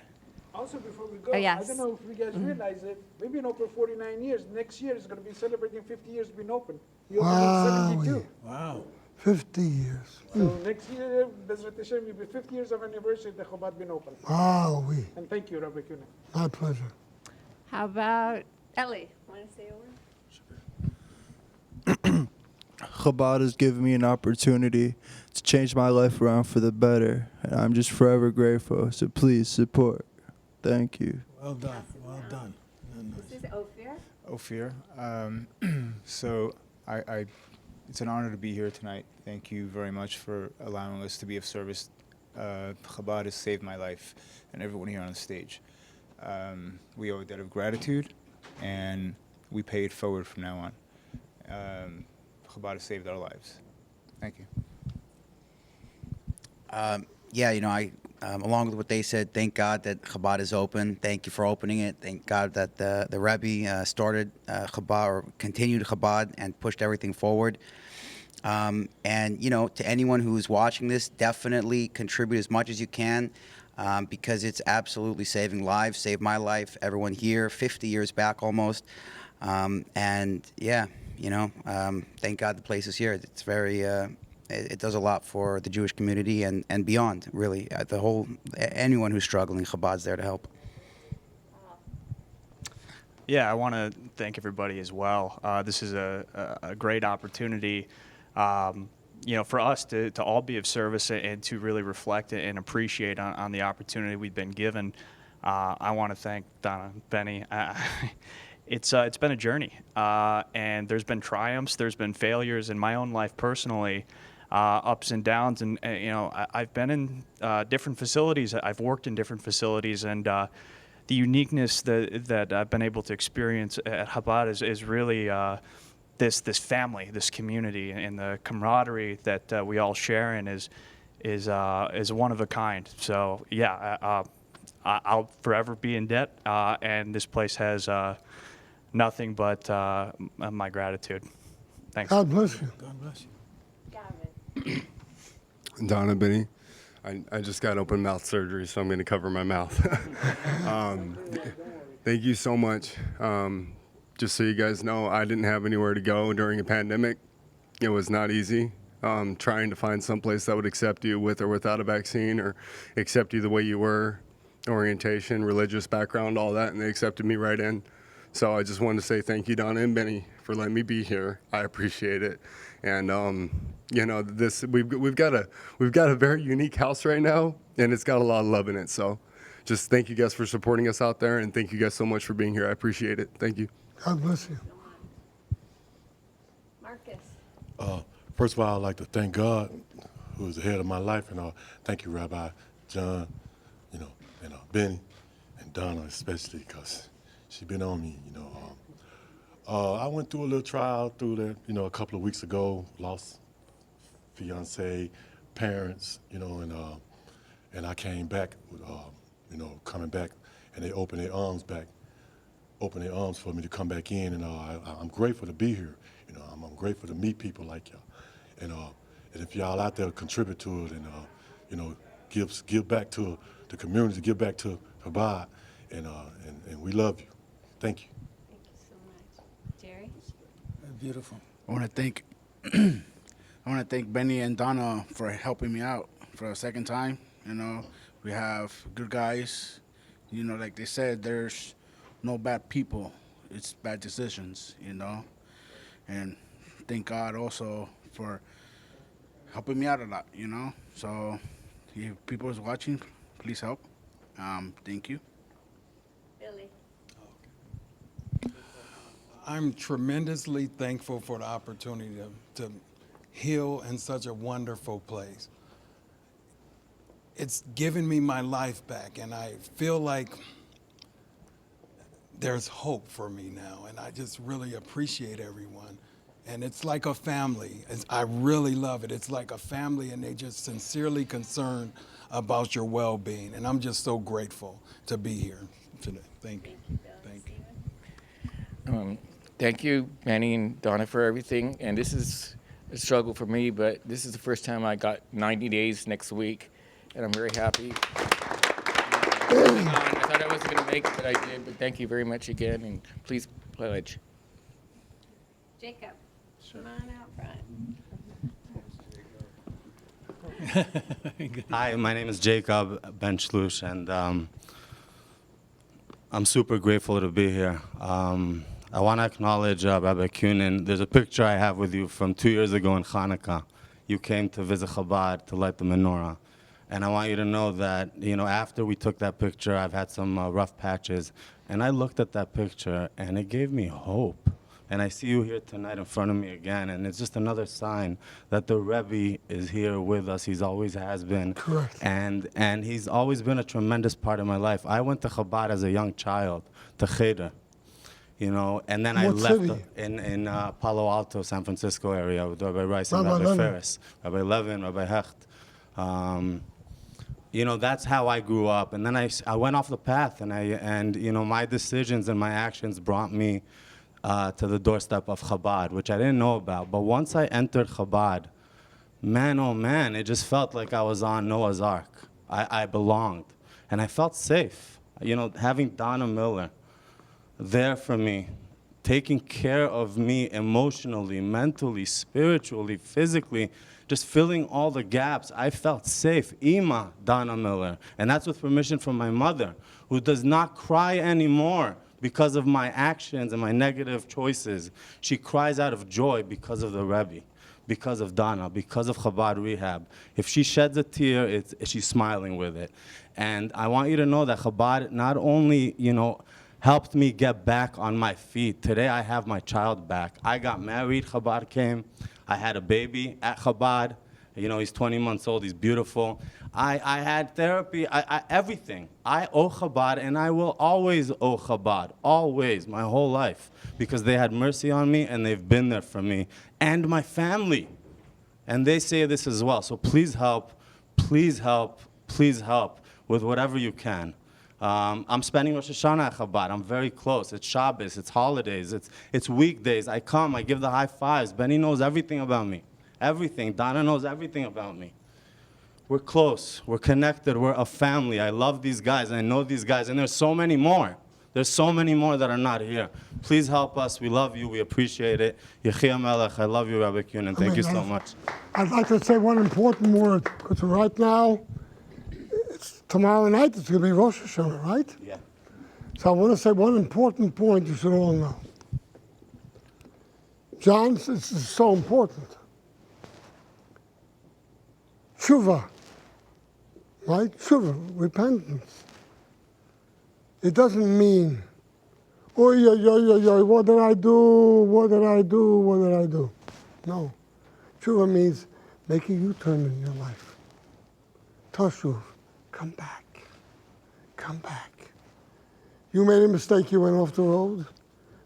Also, before we go, Oh, yes. I don't know if you guys realize it. We've been open 49 years. Next year is going to be celebrating 50 years being open. We opened Wow. in 72. Wow. 50 years. So next year, Bezrat Hashem, will be 50 years of anniversary of the Chabad being open. Wow. And thank you, Rabbi Kunin. My pleasure. How about Ellie? Want to say a word? Chabad has given me an opportunity to change my life around for the better, and I'm just forever grateful. So please support. Thank you. Well done. Well done. This is Ophir. Ophir. So it's an honor to be here tonight. Thank you very much for allowing us to be of service. Chabad has saved my life and everyone here on the stage. We owe a debt of gratitude, and we pay it forward from now on. Chabad has saved our lives. Thank you. Yeah, you know, along with what they said, thank God that Chabad is open. Thank you for opening it. Thank God that the Rebbe started Chabad, or continued Chabad, and pushed everything forward. And, you know, to anyone who's watching this, definitely contribute as much as you can, because it's absolutely saving lives, saved my life, everyone here, 50 years back almost. And, yeah, you know, thank God the place is here. It's very... it does a lot for the Jewish community and beyond, really. Anyone who's struggling, Chabad's there to help. Yeah, I want to thank everybody as well. This is a great opportunity, you know, for us to all be of service and to really reflect and appreciate on the opportunity we've been given. I want to thank Donna and Benny. It's been a journey, and there's been triumphs, there's been failures in my own life personally. Ups and downs, and you know, I've been in different facilities. I've worked in different facilities, and the uniqueness that I've been able to experience at Chabad is really this family, this community, and the camaraderie that we all share in is one of a kind. So yeah, I'll forever be in debt, and this place has nothing but my gratitude. Thanks. God bless you. God bless you. Donna, Benny, I just got open mouth surgery, so I'm going to cover my mouth. Thank you so much. Just so you guys know, I didn't have anywhere to go during a pandemic. It was not easy. Trying to find someplace that would accept you with or without a vaccine, or accept you the way you were, orientation, religious background, all that, and they accepted me right in. So I just wanted to say thank you, Donna and Benny, for letting me be here. I appreciate it. And you know, we've got a very unique house right now, and it's got a lot of love in it. So just thank you guys for supporting us out there, and thank you guys so much for being here. I appreciate it. Thank you. God bless you. Marcus. First of all, I'd like to thank God, who is the head of my life, and thank you, Rabbi John, you know, and Benny, and Donna especially, because she been on me, you know. I went through a little trial through that, you know, a couple of weeks ago. Lost fiance, parents, you know, and I came back with, you know, coming back, and they opened their arms for me to come back in, and I'm grateful to be here. You know, I'm grateful to meet people like y'all, and if y'all out there contribute to it, and you know, give back to the community, give back to Chabad, and we love you. Thank you. Jerry? Beautiful. I want to thank Benny and Donna for helping me out for a second time. You know, we have good guys. You know, like they said, there's no bad people. It's bad decisions, you know. And thank God also for helping me out a lot, you know. So if people is watching, please help. Thank you. Billy. I'm tremendously thankful for the opportunity to heal in such a wonderful place. It's given me my life back, and I feel like there's hope for me now, and I just really appreciate everyone. And it's like a family. I really love it. It's like a family, and they just sincerely concerned about your well-being, and I'm just so grateful to be here today. Thank you. Thank you. Thank you, Benny and Donna, for everything. And this is a struggle for me, but this is the first time I got 90 days next week, and I'm very happy. I thought I wasn't going to make it, but I did. But thank you very much again, and please pledge. Jacob, come on out front. Hi, my name is Jacob Ben Shlush, and I'm super grateful to be here. I want to acknowledge Rabbi Kunin. There's a picture I have with you from 2 years ago in Hanukkah. You came to visit Chabad to light the menorah. And I want you to know that, after we took that picture, I've had some rough patches. And I looked at that picture, and it gave me hope. And I see you here tonight in front of me again, and it's just another sign that the Rebbe is here with us. He's always has been. Correct. And he's always been a tremendous part of my life. I went to Chabad as a young child, to Cheder, and then I What left city? in Palo Alto, San Francisco area with Rabbi Rice and Rabbi Rabbi Levin. Ferris, Rabbi Levin, Rabbi Hecht. That's how I grew up. And then I went off the path, and my decisions and my actions brought me to the doorstep of Chabad, which I didn't know about. But once I entered Chabad, man, oh man, it just felt like I was on Noah's Ark. I belonged, and I felt safe. Having Donna Miller there for me, taking care of me emotionally, mentally, spiritually, physically, just filling all the gaps. I felt safe. Ima Donna Miller. And that's with permission from my mother, who does not cry anymore because of my actions and my negative choices. She cries out of joy because of the Rebbe, because of Donna, because of Chabad Rehab. If she sheds a tear, she's smiling with it. And I want you to know that Chabad not only, helped me get back on my feet. Today I have my child back. I got married, Chabad came. I had a baby at Chabad. He's 20 months old, he's beautiful. I had therapy, everything. I owe Chabad, and I will always owe Chabad, always, my whole life, because they had mercy on me, and they've been there for me, and my family. And they say this as well, so please help, please help, please help with whatever you can. I'm spending Rosh Hashanah at Chabad. I'm very close. It's Shabbos, it's holidays, it's weekdays. I come, I give the high fives. Benny knows everything about me. Everything. Donna knows everything about me. We're close. We're connected. We're a family. I love these guys. I know these guys. And there's so many more. There's so many more that are not here. Please help us. We love you. We appreciate it. Yechia Melech. I love you, Rabbi Kunin. Thank you so much. I'd like to say one important word, because right now, tomorrow night it's going to be Rosh Hashanah, right? Yeah. So I want to say one important point you should all know. John, this is so important. Tshuva, right? Tshuva, repentance. It doesn't mean, what did I do? What did I do? What did I do? No. Tshuva means make a U-turn in your life. Tashuv. Come back. Come back. You made a mistake, you went off the road.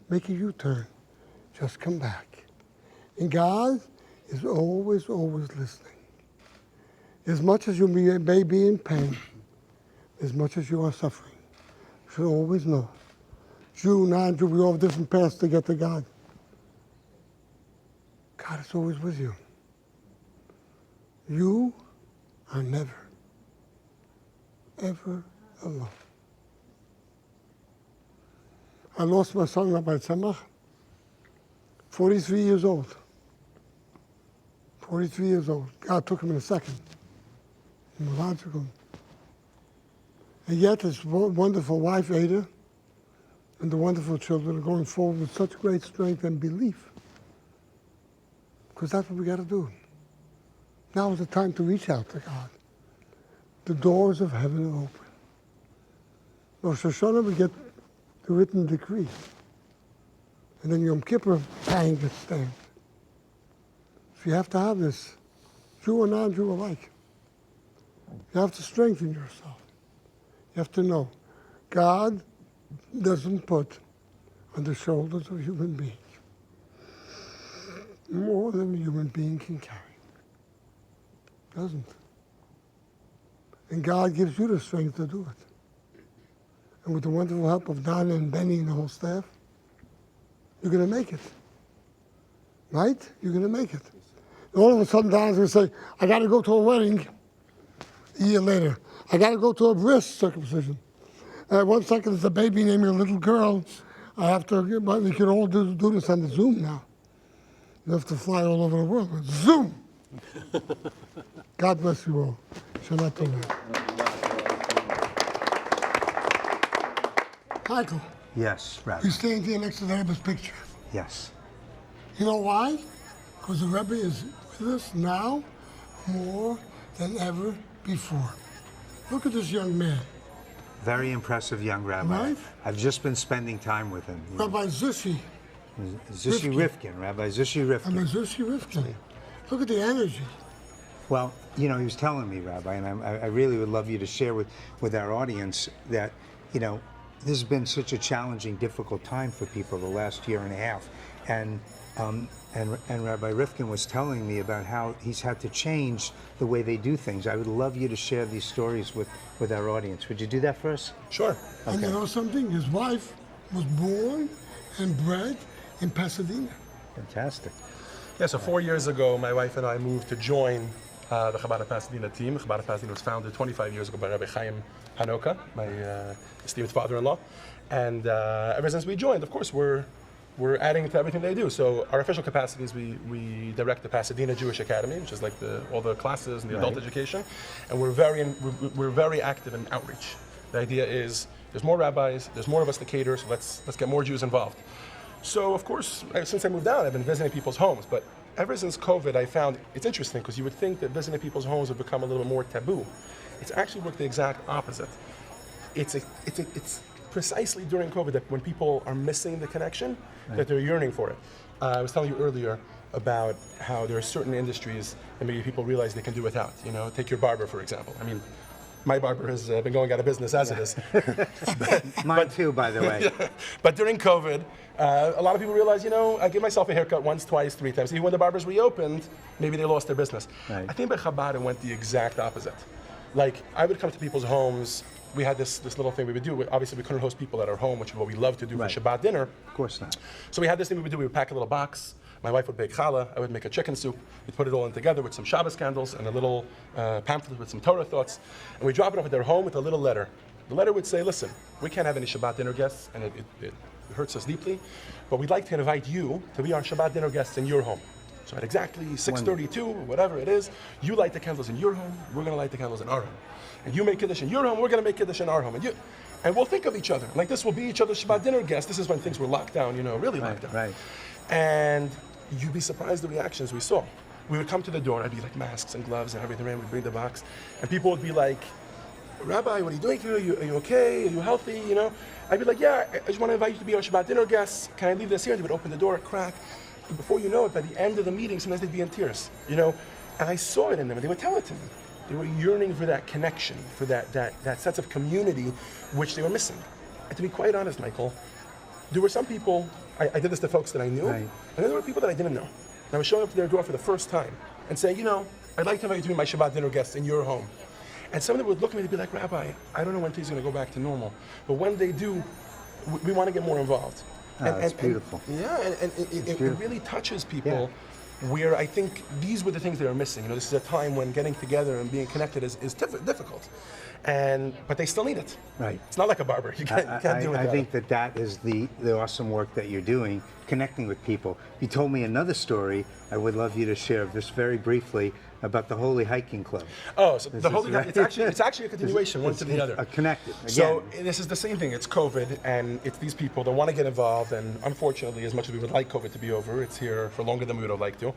Make a U-turn. Just come back. And God is always, always listening. As much as you may be in pain, as much as you are suffering, you should always know. Jew, non-Jew, we all have different paths to get to God. God is always with you. You are never, ever alone. I lost my son, Rabbi Tzemach, 43 years old. 43 years old. God took him in a second. Logical. And yet his wonderful wife, Ada, and the wonderful children are going forward with such great strength and belief. Because that's what we got to do. Now is the time to reach out to God. The doors of heaven are open. Rosh Hashanah, we get the written decree. And then Yom Kippur, bang, gets stamped. So you have to have this, Jew or non-Jew alike. You have to strengthen yourself. You have to know God doesn't put on the shoulders of human beings more than a human being can carry. Doesn't. And God gives you the strength to do it. And with the wonderful help of Donna and Benny and the whole staff, you're going to make it. Right? You're going to make it. And all of a sudden, Donna's going to say, I got to go to a wedding. A year later, I got to go to a breast circumcision. 1 second, there's a baby named a little girl. I have to, but we can all do this on the Zoom now. You have to fly all over the world. Zoom! God bless you all. Shabbat Telethon. Michael, Yes, Rabbi. you stand here next to the Rebbe's picture. Yes. You know why? Because the Rebbe is with us now more than ever before. Look at this young man. Very impressive young rabbi. Right? I've just been spending time with him. Rabbi Zushi. Zushi Rifkin, Rabbi Zushi Rifkin. Rabbi Zushi Rifkin. Look at the energy. Well, you know, he was telling me, Rabbi, and I really would love you to share with our audience that, you know, this has been such a challenging, difficult time for people the last year and a half. And Rabbi Rifkin was telling me about how he's had to change the way they do things. I would love you to share these stories with our audience. Would you do that for us? Sure. And you know something? His wife was born and bred in Pasadena. Fantastic. Yeah, so 4 years ago, my wife and I moved to join the Chabad of Pasadena team. Chabad of Pasadena was founded 25 years ago by Rabbi Chaim Hanoka, my esteemed father-in-law. And ever since we joined, of course, we're adding to everything they do. So our official capacity is we direct the Pasadena Jewish Academy, which is like all the classes and the adult education, and we're very active in outreach. The idea is there's more rabbis, there's more of us to cater, so let's get more Jews involved. So of course, since I moved out, I've been visiting people's homes, but ever since COVID, I found it's interesting because you would think that visiting people's homes would become a little more taboo. It's actually worked the exact opposite. It's precisely during COVID that when people are missing the connection, that they're yearning for it. I was telling you earlier about how there are certain industries that maybe people realize they can do without. You know, take your barber, for example. I mean, my barber has been going out of business as it is. Mine too, by the way. Yeah. But during COVID, a lot of people realize, you know, I give myself a haircut once, twice, 3 times. Even when the barbers reopened, maybe they lost their business. Right. I think by Chabad it went the exact opposite. Like, I would come to people's homes. We had this little thing we would do. Obviously, we couldn't host people at our home, which is what we love to do for Shabbat dinner. Of course not. So we had this thing we would do. We would pack a little box. My wife would bake challah. I would make a chicken soup. We'd put it all in together with some Shabbos candles and a little pamphlet with some Torah thoughts. And we drop it off at their home with a little letter. The letter would say, listen, we can't have any Shabbat dinner guests, and it hurts us deeply, but we'd like to invite you to be our Shabbat dinner guests in your home. So at exactly 6:32, or whatever it is, you light the candles in your home, we're going to light the candles in our home. And you make Kiddush in your home, we're going to make Kiddush in our home. And we'll think of each other. Like, this will be each other's Shabbat dinner guests. This is when things were locked down, you know, really locked down. Right. And you'd be surprised the reactions we saw. We would come to the door, I'd be like masks and gloves and everything, and we'd bring the box. And people would be like, Rabbi, what are you doing here? Are you okay? Are you healthy? You know? I'd be like, yeah, I just want to invite you to be our Shabbat dinner guests. Can I leave this here? They would open the door, crack. And before you know it, by the end of the meeting, sometimes they'd be in tears, you know? And I saw it in them, and they would tell it to me. They were yearning for that connection, for that sense of community, which they were missing. And to be quite honest, Michael, there were some people, I did this to folks that I knew, and then there were people that I didn't know. And I was showing up to their door for the first time and saying, you know, I'd like to invite you to be my Shabbat dinner guest in your home. And some of them would look at me and be like, Rabbi, I don't know when things are going to go back to normal, but when they do, we want to get more involved. That's beautiful. And it really touches people. Where I think these were the things they were missing. You know, this is a time when getting together and being connected is difficult, but they still need it. Right. It's not like a barber. You can't do it. I think that is the awesome work that you're doing, connecting with people. You told me another story I would love you to share just very briefly about the Holy Hiking Club. Oh, so the Holy it's actually a continuation, one to the other. Connected. Again. So this is the same thing. It's COVID, and it's these people that want to get involved. And unfortunately, as much as we would like COVID to be over, it's here for longer than we would have liked to.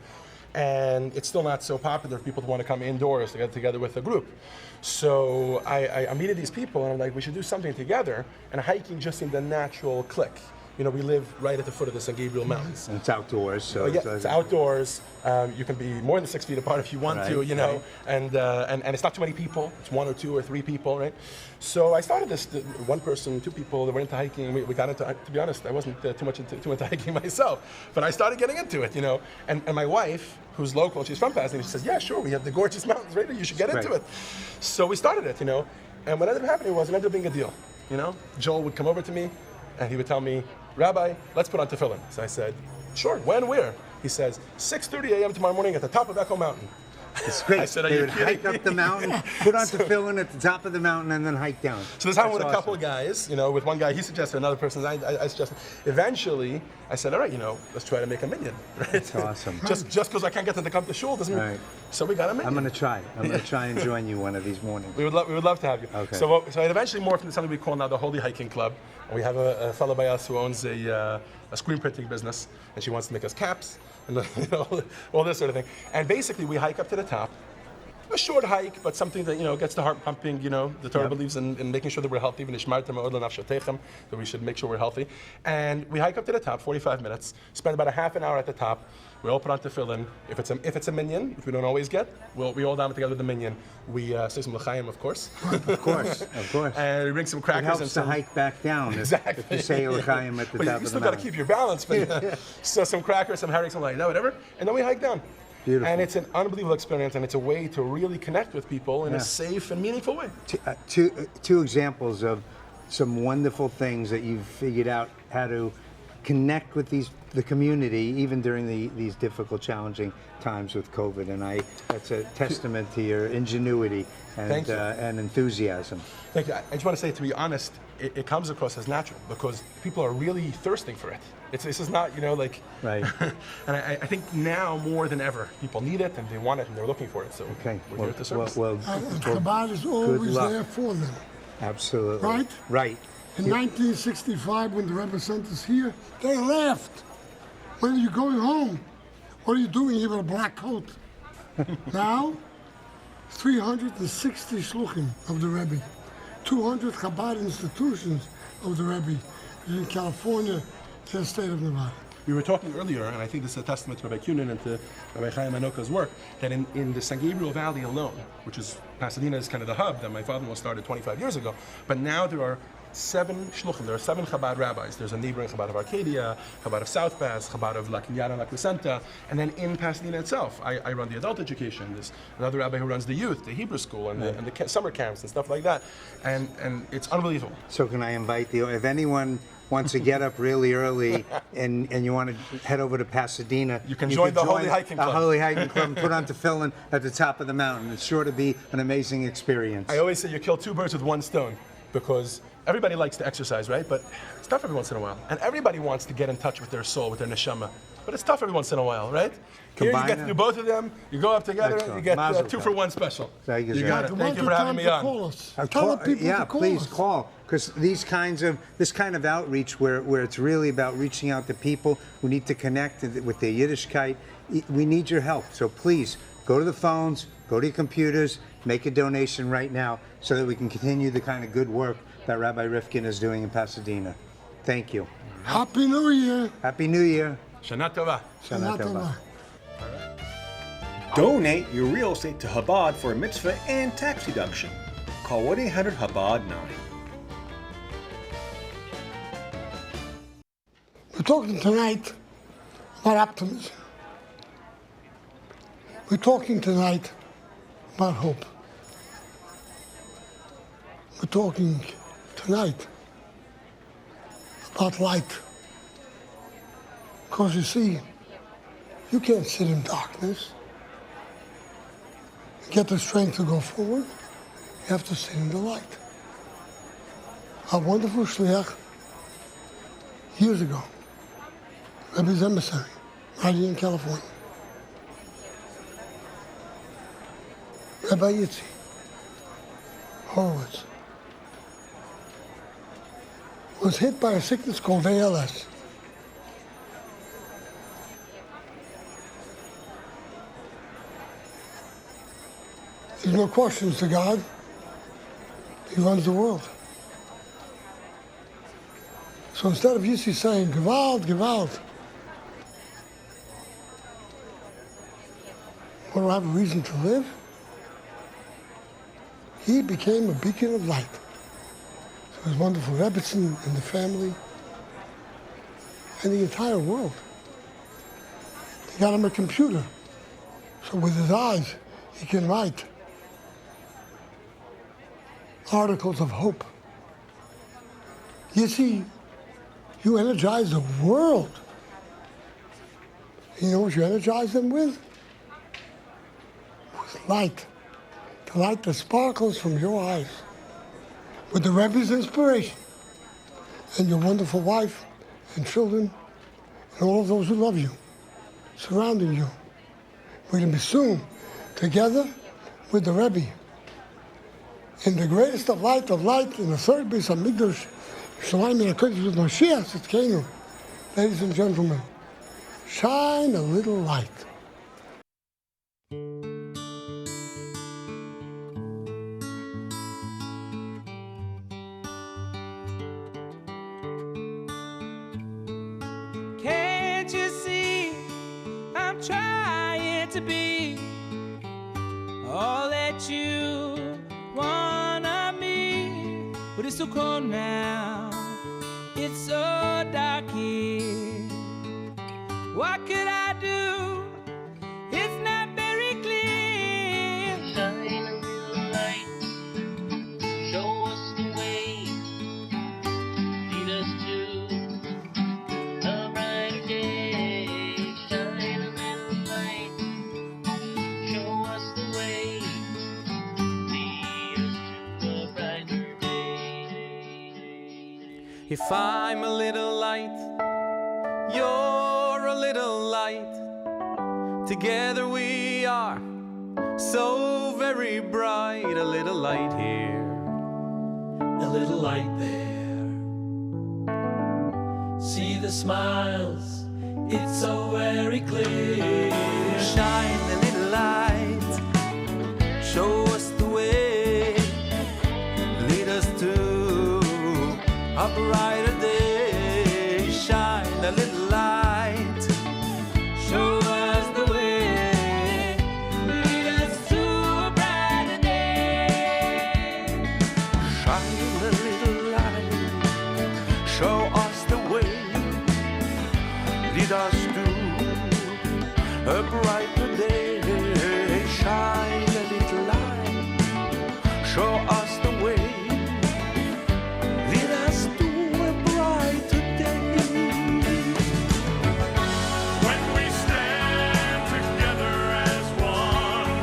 And it's still not so popular for people to want to come indoors to get together with a group. So I meeted these people, and I'm like, we should do something together. And hiking just seemed a natural click. You know, we live right at the foot of the San Gabriel Mountains. And it's outdoors, so it's outdoors. You can be more than 6 feet apart if you want to, you know. And it's not too many people. It's 1 or 2 or 3 people, right? So I started this. 1 person, 2 people that were into hiking. We got into. To be honest, I wasn't too into hiking myself, but I started getting into it, you know. And my wife, who's local, she's from Pasadena. She says, "Yeah, sure. We have the gorgeous mountains right here. You should get into it." So we started it, you know. And what ended up happening was it ended up being a deal, you know. Joel would come over to me, and he would tell me, Rabbi, let's put on tefillin. So I said, sure, when, where? He says, 6:30 a.m. tomorrow morning at the top of Echo Mountain. It's great. I said, they would hike up the mountain, put on tefillin at the top of the mountain, and then hike down. So this happened with a couple of guys, you know, with one guy he suggested, another person I suggested. Eventually, I said, all right, let's try to make a minyan. Right? That's awesome. just because I can't get them to come to shul doesn't mean. Right. So we got a minyan. I'm going to try. I'm going to try and join you one of these mornings. We would love to have you. Okay. So it eventually morphed into something we call now the Holy Hiking Club. And we have a fellow by us who owns a screen printing business, and she wants to make us caps and all this sort of thing. And basically, we hike up to the top. A short hike, but something that gets the heart pumping. The Torah believes in making sure that we're healthy. That we should make sure we're healthy. And we hike up to the top, 45 minutes. Spend about a half an hour at the top. We all put on tefillin. If it's a minyan, which we don't always get, we all down together with the minyan. We say some l'chaim, of course. Of course. And we bring some crackers. It helps and to some hike back down. Exactly. If you say l'chaim at the top of the mountain. You still got to keep your balance, but so some crackers, some herring, something like that, whatever. And then we hike down. Beautiful. And it's an unbelievable experience, and it's a way to really connect with people in a safe and meaningful way. Two examples of some wonderful things that you've figured out how to connect with the community, even during these difficult, challenging times with COVID. And that's a testament to your ingenuity and enthusiasm. Thank you. I just want to say, to be honest, it comes across as natural because people are really thirsting for it. This is not, Right. And I think now more than ever, people need it and they want it and they're looking for it. So we're here at the service. Chabad is always there for them. Absolutely. Right? Right. In 1965, when the Rebbe sent us here, they laughed. When are you going home? What are you doing here with a black coat? Now, 360 shluchim of the Rebbe, 200 Chabad institutions of the Rebbe in California to the state of Nevada. We were talking earlier, and I think this is a testament to Rabbi Kunin and to Rabbi Chaim Anoka's work, that in the San Gabriel Valley alone, which is Pasadena is kind of the hub that my father-in-law started 25 years ago, but now there are 7 shluchim. There are 7 Chabad rabbis. There's a neighboring Chabad of Arcadia, Chabad of South Pass, Chabad of La Quiñada and La Crescenta, and then in Pasadena itself, I run the adult education. There's another rabbi who runs the youth, the Hebrew school, and the summer camps and stuff like that, and it's unbelievable. So can I invite you, if anyone wants to get up really early and you want to head over to Pasadena, you can join the Holy Hiking Club. The Holy Hiking Club and put on tefillin at the top of the mountain. It's sure to be an amazing experience. I always say you kill 2 birds with 1 stone, because everybody likes to exercise, right? But it's tough every once in a while. And everybody wants to get in touch with their soul, with their neshama. But it's tough every once in a while, right? Here you get to do both of them. You go up together. Excellent. You get Mazel 2 tov. for 1 special. You got it. Thank you for having me on. Tell the people to call please us. call, because this kind of outreach where it's really about reaching out to people who need to connect with their Yiddishkeit, we need your help. So please go to the phones, go to your computers, make a donation right now so that we can continue the kind of good work that Rabbi Rifkin is doing in Pasadena. Thank you. Happy New Year. Happy New Year. Shana Tova. Shana Tova. Donate your real estate to Chabad for a mitzvah and tax deduction. Call 1-800-CHABAD-9. We're talking tonight about optimism. We're talking tonight about hope. We're talking tonight about light. Because you see, you can't sit in darkness. Get the strength to go forward, you have to sit in the light. A wonderful shliach years ago, Rebbe's emissary, right here in California, Rabbi Yitzi Horowitz, was hit by a sickness called ALS. There's no questions to God. He runs the world. So instead of Yitzi saying, Gewalt, Gewalt, what do I have a reason to live? He became a beacon of light. So his wonderful Rebbetzin and the family and the entire world. He got him a computer. So with his eyes, he can write articles of hope. You see, you energize the world. You know what you energize them with? With light. The light that sparkles from your eyes. With the Rebbe's inspiration. And your wonderful wife and children and all of those who love you, surrounding you. We're going to be soon together with the Rebbe in the greatest of light, in the third base of Migdash, Yerushalayim and HaKodesh with Mashiach Tzidkenu. Ladies and gentlemen, shine a little light. Can't you see I'm trying to be all that you want of me? But it's so cold now, it's so dark here. What could I do? It's not very clear. Shine a little light, show us the way, lead us to a brighter day. Shine a little light, show us the way, lead us to a brighter day. If I'm a little light, you're a little light. Together we are so very bright. A little light here, a little light there. See the smiles, it's so very clear. Shine a little light, show us the way, lead us to a brighter day. Shine a little light, show us the way, lead us to a brighter day. Shine a little light, show us the way, lead us to a brighter day. Shine a little light, show us the way, lead us to a brighter day. When we stand together as one,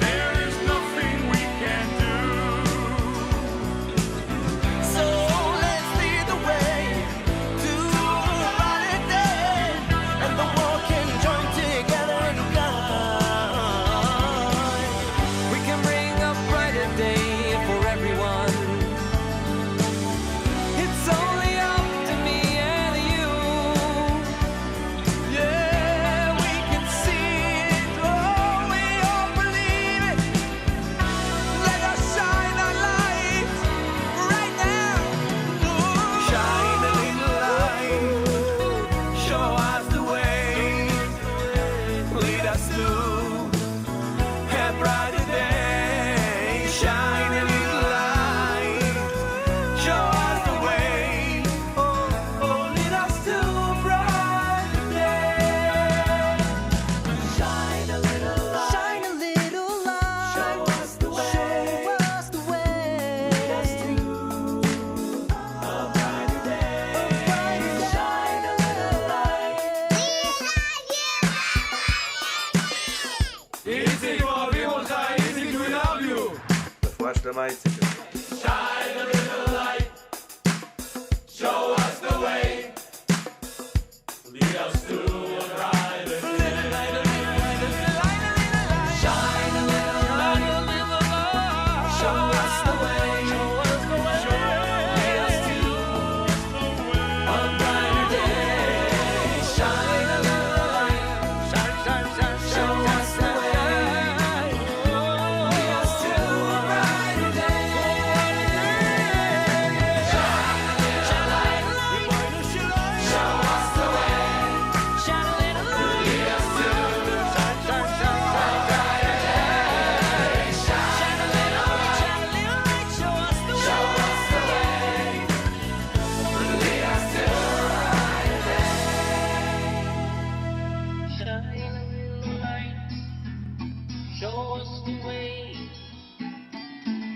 there is nothing we can do. So let's lead the way to a brighter day, and the world can join together and guide. We can bring a brighter day for everyone. It's only up to me and you. Yeah, we can see it, oh, we all believe it. Let us shine our light right now. Shine a little light, show us the way, lead us to a brighter day. Shine a little light, show us the way, oh, lead us to a brighter day. Shine a little light, show us the way, lead us to a brighter day. Shine a little light. Easy, easy, we love you. Flash the mic. Shine a little light, show us the way, lead us to a brighter day. Shine a little light, show us the way, lead us to a brighter day. Shine a little light, show us the way,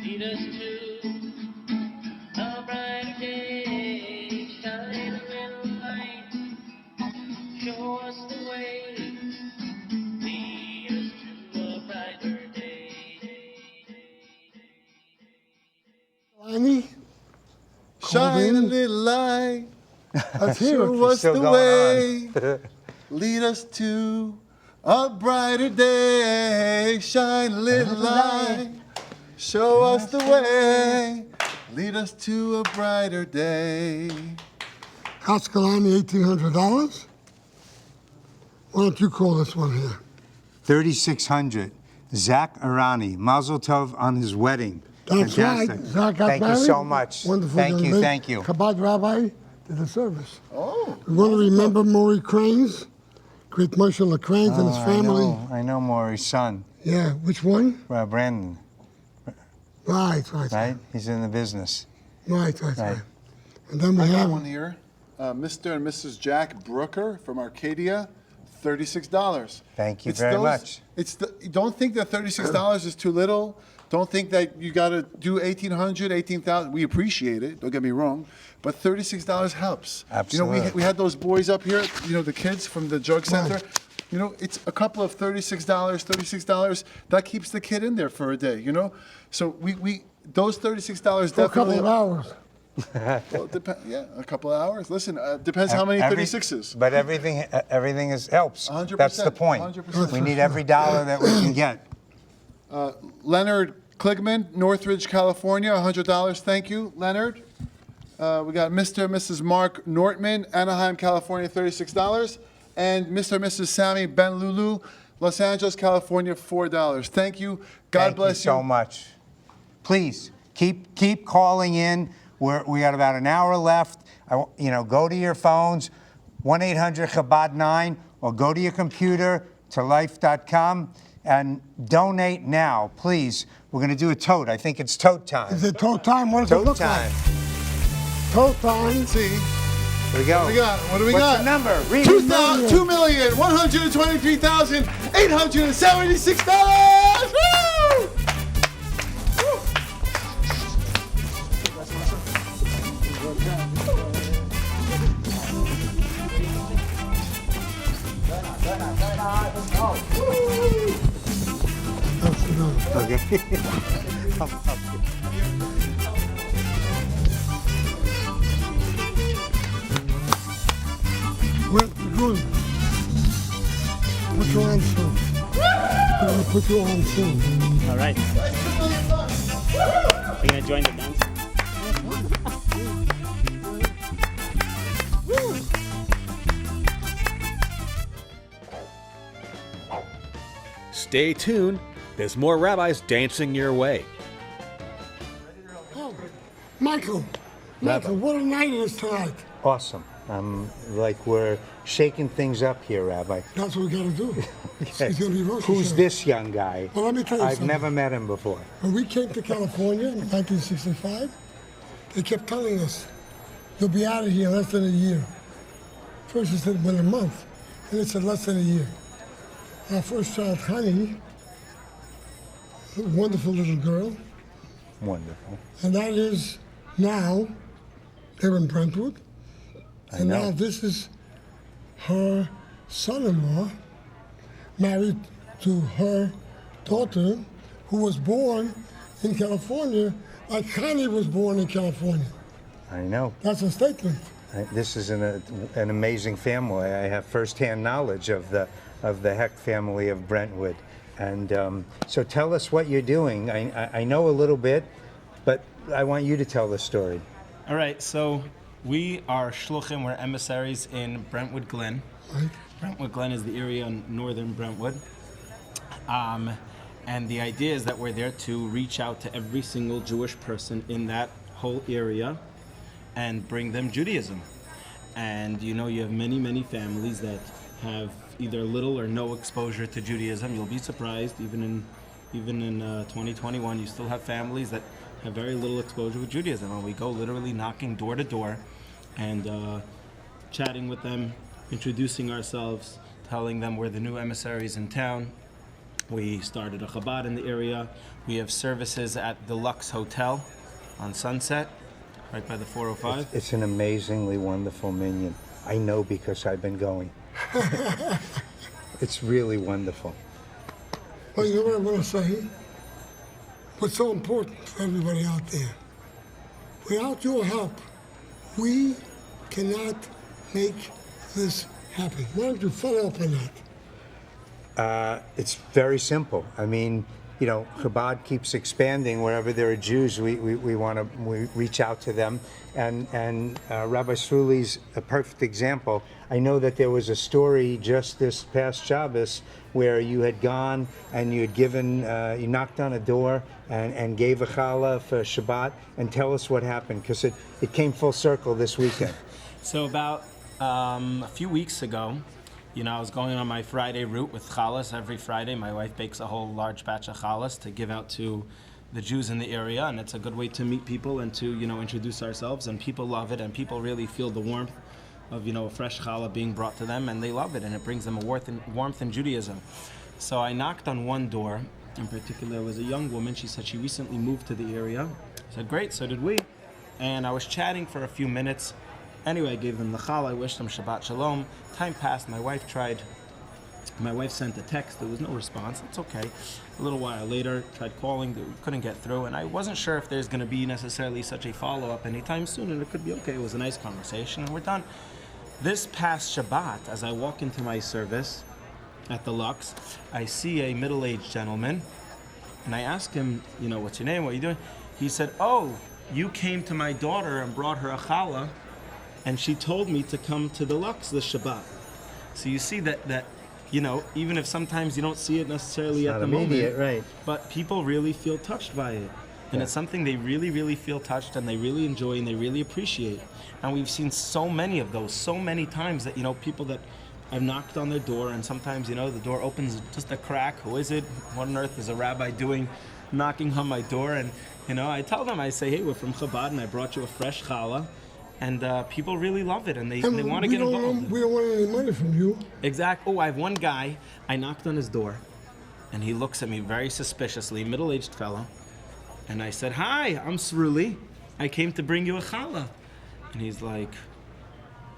lead us to a brighter Shine a little light, show us the way, lead us to a brighter day. Lonnie, Shine a little light. Let's hear Show it. us the way. Lead us to a brighter day. Shine a little light. Show us the way. Lead us to a brighter day. Ascalani, $1,800. Why don't you call this one here? 3,600. Zach Arani. Mazel tov on his wedding. That's Fantastic. right. Zach got Thank married. you so much. Wonderful Thank young you. lady. Thank you. Chabad Rabbi did the service. Oh. We want to remember Maury Cranes, great Moshe LaCranes and his family. I know Maury's son. Yeah, which one? Brandon. Right. Right? He's in the business. Right. Right. And then we I got have one here. Mr. and Mrs. Jack Brooker from Arcadia, $36. Thank you very much. Don't think that $36 is too little. Don't think that you got to do 1,800, 18,000. We appreciate it. Don't get me wrong, but $36 helps. Absolutely. You know, we had those boys up here. You know, the kids from the drug center. You know, it's a couple of $36. That keeps the kid in there for a day. You know, so we those $36 definitely. for a couple of hours. Well, yeah, a couple of hours. Listen, depends how many 36s. But everything helps. 100%. That's the point. 100%. We need every dollar that we can get. Leonard Kligman, Northridge, California, $100. Thank you, Leonard. We got Mr. and Mrs. Mark Nortman, Anaheim, California, $36. And Mr. and Mrs. Sammy Ben Lulu, Los Angeles, California, $4. Thank you. God bless you. Thank you so much. Please keep calling in. We got about an hour left. Go to your phones, 1-800-CHABAD-9, or go to your computer to life.com and donate now, please. We're going to do a tote. I think it's tote time. Is it tote time? What does it look like? Tote time. Let's see. Here we go. What do we got? What's the number? Read it. $2,123,876. Woo! Okay. Well, good. Put your arms through. We're going to put your arms through. All right. Are you going to join the dance? Stay tuned. There's more rabbis dancing your way. Oh, Michael, what a night it is tonight. Awesome. We're shaking things up here, Rabbi. That's what we got to do. Yes. He's gonna be Rosh Who's Hashanah. this young guy? Well, let me tell you I've something. never met him before. When we came to California in 1965, they kept telling us, you'll be out of here in less than a year. First they said, within a month. And they said less than a year. Our first child, Honey, a wonderful little girl. Wonderful. And that is now, they're in Brentwood. And now this is her son-in-law, married to her daughter, who was born in California, like Connie was born in California. I know. That's a statement. This is an amazing family. I have firsthand knowledge of the Heck family of Brentwood. And so tell us what you're doing. I know a little bit, but I want you to tell the story. All right, so we are shluchim, we're emissaries in Brentwood Glen. Right. Brentwood Glen is the area in northern Brentwood. And the idea is that we're there to reach out to every single Jewish person in that whole area and bring them Judaism. And you have many, many families that have either little or no exposure to Judaism. You'll be surprised, even in 2021, you still have families that have very little exposure with Judaism. And we go literally knocking door to door and chatting with them, introducing ourselves, telling them we're the new emissaries in town. We started a Chabad in the area. We have services at the Lux Hotel on Sunset, right by the 405. It's an amazingly wonderful minyan. I know because I've been going. It's really wonderful. Well, you know what I'm going to say? What's so important for everybody out there? Without your help, we cannot make this happen? Why don't you follow up on that? It's very simple. I mean, you know, Chabad keeps expanding. Wherever there are Jews, we reach out to them. And Rabbi Sruli's a perfect example. I know that there was a story just this past Shabbos where you had gone and you had given, you knocked on a door and gave a challah for Shabbat. And tell us what happened, because it came full circle this weekend. So about a few weeks ago, you know, I was going on my Friday route with challahs every Friday. My wife bakes a whole large batch of challahs to give out to the Jews in the area, and it's a good way to meet people and to, you know, introduce ourselves. And people love it, and people really feel the warmth of, you know, a fresh challah being brought to them, and they love it, and it brings them a warmth in Judaism. So I knocked on one door. In particular, it was a young woman. She said she recently moved to the area. I said, great, so did we. And I was chatting for a few minutes. Anyway, I gave them the challah, I wished them Shabbat Shalom. Time passed, my wife sent a text, there was no response, it's okay. A little while later, tried calling, couldn't get through, and I wasn't sure if there's gonna be necessarily such a follow-up anytime soon, and it could be okay, it was a nice conversation, and we're done. This past Shabbat, as I walk into my service at the Lux, I see a middle-aged gentleman, and I ask him, you know, what's your name, what are you doing? He said, oh, you came to my daughter and brought her a challah, and she told me to come to the Lux this Shabbat. So you see that you know, even if sometimes you don't see it necessarily at the moment, right? But people really feel touched by it, and it's something they really, really feel touched, and they really enjoy, and they really appreciate. And we've seen so many of those, so many times that, you know, people that I've knocked on their door, and sometimes, you know, the door opens just a crack. Who is it? What on earth is a rabbi doing, knocking on my door? And you know, I tell them, I say, hey, we're from Chabad, and I brought you a fresh challah. And people really love it, and they want to get involved. We don't want any money from you. Exactly. Oh, I have one guy, I knocked on his door, and he looks at me very suspiciously, middle-aged fellow, and I said, hi, I'm Sruli. I came to bring you a challah. And he's like,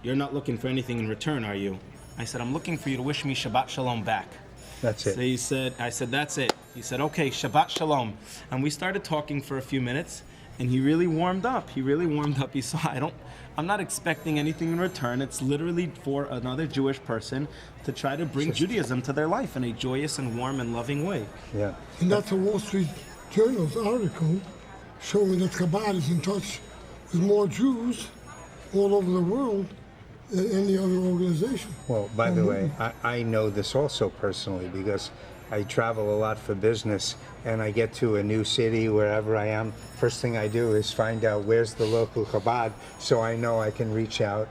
you're not looking for anything in return, are you? I said, I'm looking for you to wish me Shabbat Shalom back. That's it. So I said, that's it. He said, okay, Shabbat Shalom. And we started talking for a few minutes, and he really warmed up. He saw, I'm not expecting anything in return. It's literally for another Jewish person to try to bring Judaism to their life in a joyous and warm and loving way. Yeah. And that's a Wall Street Journal's article showing that Chabad is in touch with more Jews all over the world than any other organization. Well, by the way, I know this also personally because I travel a lot for business, and I get to a new city, wherever I am. First thing I do is find out where's the local Chabad, so I know I can reach out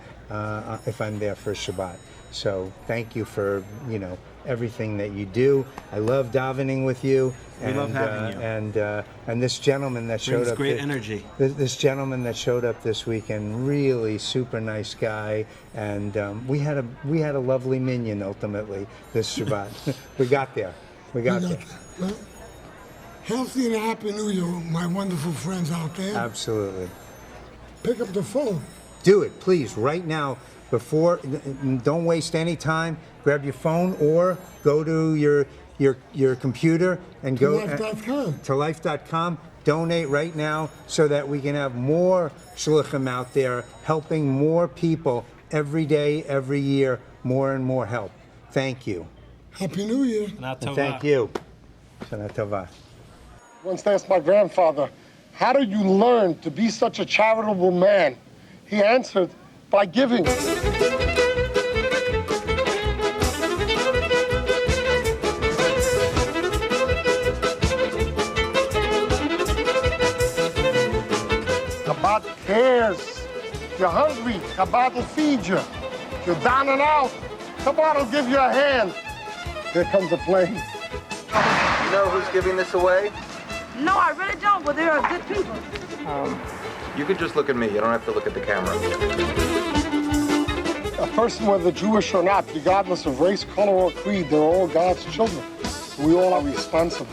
if I'm there for Shabbat. So thank you for, you know, everything that you do. I love davening with you. We love having you. And this gentleman that showed Brings up. great energy. This gentleman that showed up this weekend, really super nice guy, and we had a lovely minyan ultimately this Shabbat. We got there. Well, healthy and happy New Year, my wonderful friends out there. Absolutely. Pick up the phone. Do it, please, right now. Don't waste any time. Grab your phone or go to your computer and go to life.com. Donate right now so that we can have more shluchim out there helping more people every day, every year, more and more help. Thank you. Happy New Year. And thank you. Shana Tova. Once asked my grandfather, how did you learn to be such a charitable man? He answered, by giving. Chabad cares. If you're hungry, Chabad will feed you. If you're down and out, Chabad will give you a hand. Here comes a plane. You know who's giving this away? No, I really don't, but there are good people. You can just look at me. You don't have to look at the camera. A person, whether Jewish or not, regardless of race, color, or creed, they're all God's children. We all are responsible.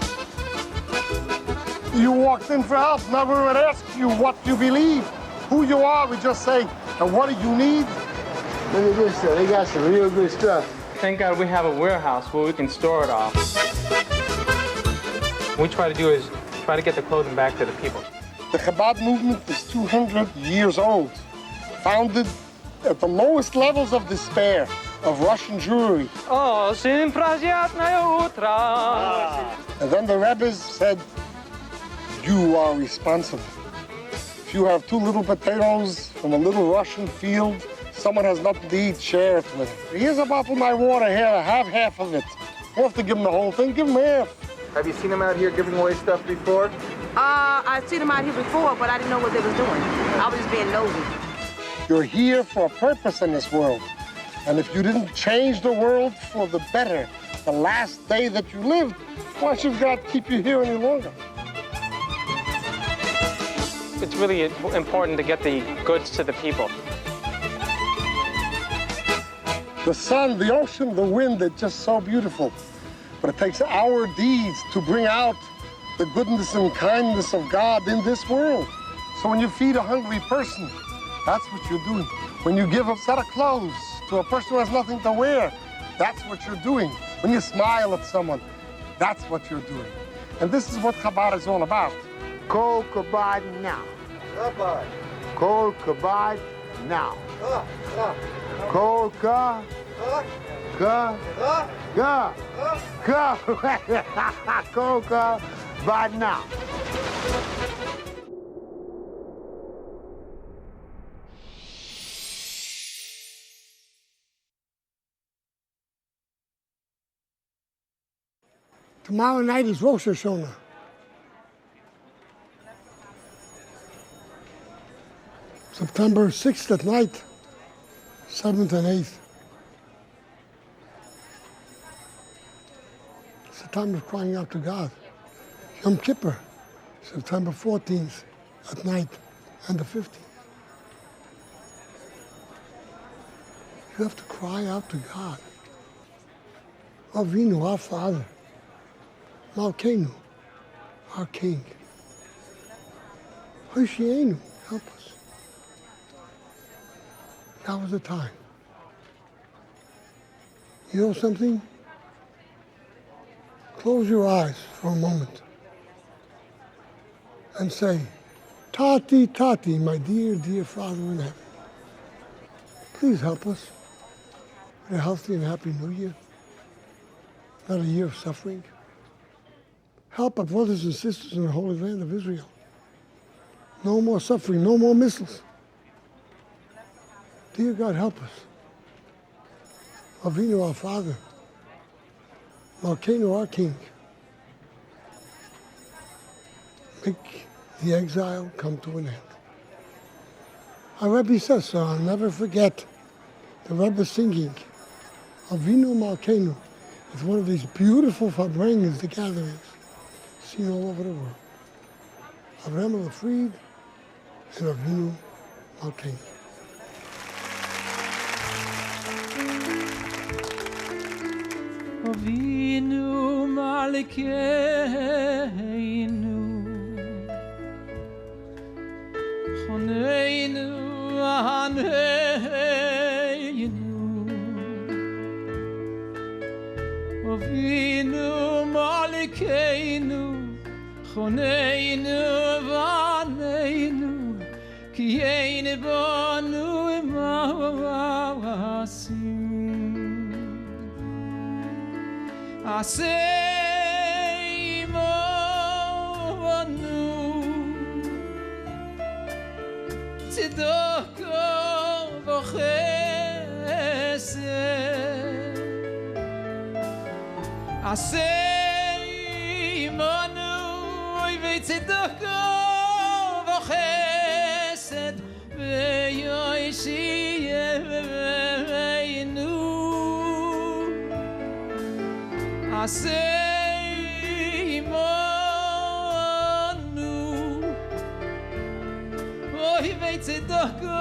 You walked in for help. Never would ask you what you believe, who you are. We just say, and what do you need? Look at this, they got some real good stuff. Thank God we have a warehouse where we can store it all. What we try to do is try to get the clothing back to the people. The Chabad movement is 200 years old, founded at the lowest levels of despair of Russian Jewry. And then the Rebbes said, you are responsible. If you have 2 little potatoes from a little Russian field, someone has nothing to eat, share it with them. Here's a bottle of my water here, have half of it. You don't have to give him the whole thing, give him half. Have you seen him out here giving away stuff before? I've seen them out here before, but I didn't know what they was doing. I was just being nosy. You're here for a purpose in this world. And if you didn't change the world for the better the last day that you lived, why should God keep you here any longer? It's really important to get the goods to the people. The sun, the ocean, the wind, they're just so beautiful. But it takes our deeds to bring out the goodness and kindness of God in this world. So when you feed a hungry person, that's what you're doing. When you give a set of clothes to a person who has nothing to wear, that's what you're doing. When you smile at someone, that's what you're doing. And this is what Chabad is all about. Kol Chabad now. Kol Chabad now. Kol Ka. Ka. Kol Chabad now. Tomorrow night is Rosh Hashanah. September 6th at night, 7th and 8th. It's the time of crying out to God. Yom Kippur, September 14th at night and the 15th. You have to cry out to God. Avinu, our Father. Malkeinu, our King. Hoshienu, help us. Now is the time. You know something? Close your eyes for a moment and say, Tati, Tati, my dear, dear Father in heaven, please help us with a healthy and happy New Year, not a year of suffering. Help our brothers and sisters in the Holy Land of Israel. No more suffering, no more missiles. Dear God, help us. Avinu, our Father. Malkeinu, our King. Make the exile come to an end. Our Rebbe says so. I'll never forget the Rebbe singing Avinu Malkeinu. It's one of these beautiful farbrengens, the gatherings, seen all over the world. Avraham the Freed and Avinu Malkeinu. Avinu Malkeinu Choneinu Aneinu Avinu Malkeinu Choneinu Vaneinu Ki ein banu imasim Asei monu tzedoko v'chesed Asei monu v'tzedoko v'chesed v'yoshiyenu Asei monu oy veitzedoko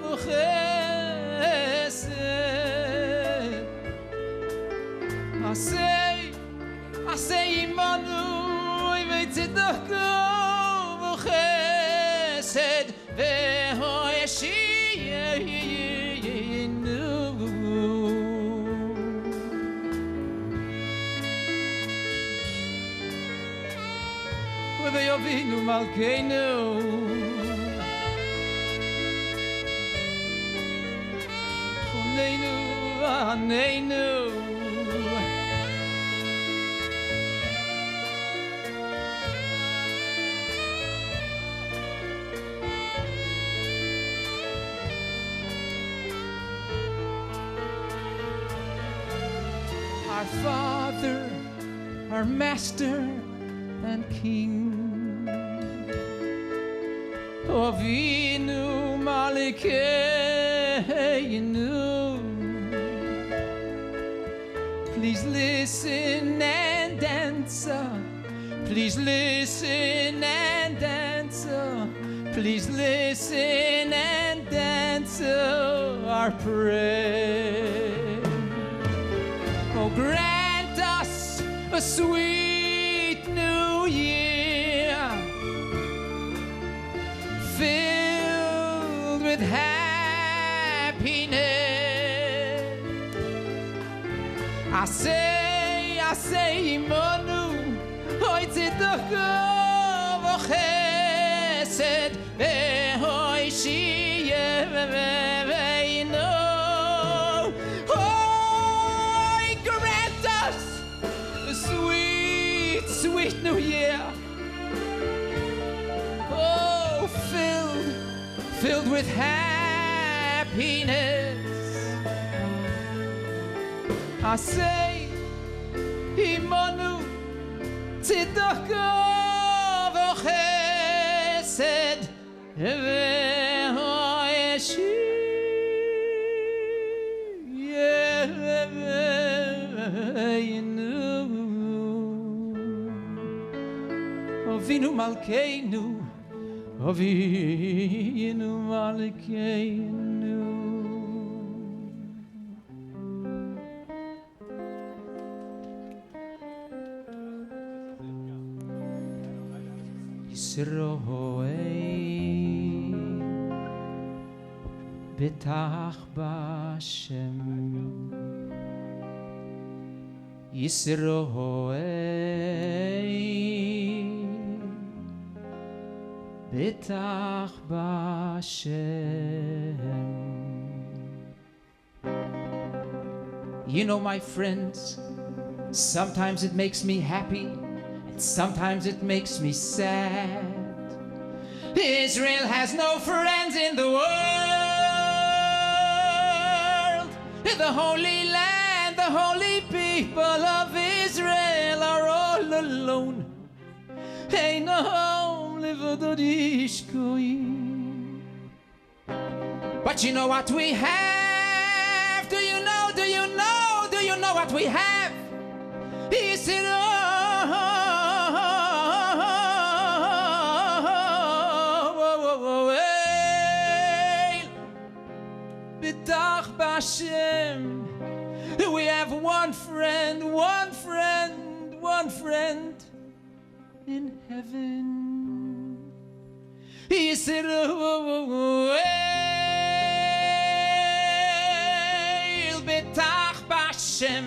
v'chesed Asei monu oy veitzedoko v'chesed v'hoshiyenu Avinu Malkeinu Eloheinu v'aneinu. Our Father, our Master and King. Avinu Malikeinu. Please listen and answer. Please listen and answer. Please listen and answer our prayer. Oh, grant us a sweet new year, filled with happiness. I say, Imanu, hoy tzedakah v'chesed, v'hoy shiyevevenu. Hoy, grant us a sweet, sweet new year. Oh, filled with happiness. I say, Imanu, tzedakah v'chesed, v'hoy shiyevevenu. Avinu Malkeinu, Avinu Malkeinu. Yisroel betach b'Hashem. Yisroel betach b'Hashem. You know, my friends, sometimes it makes me happy, and sometimes it makes me sad. Israel has no friends in the world. The Holy Land, the holy people of Israel are all alone. Ein home lived ishkoim. But you know what we have? Do you know? Do you know? Do you know what we have? Israel. B'tach b'Hashem. We have one friend, one friend, one friend in heaven. Yisroel b'tach b'Hashem,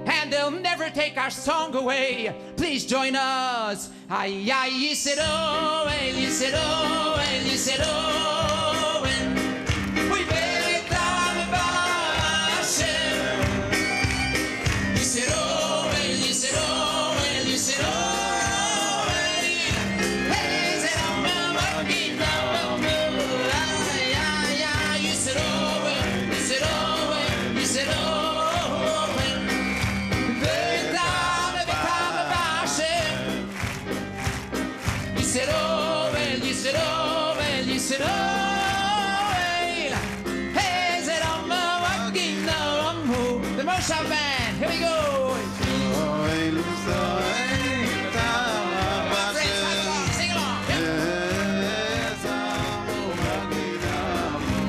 and they'll never take our song away. Please join us. Ay, ay, Yisroel, Yisroel, Yisroel. We b'tach b'Hashem. Yisroel, Yisroel, Yisroel. The Moshav Band, here we go. Sing along.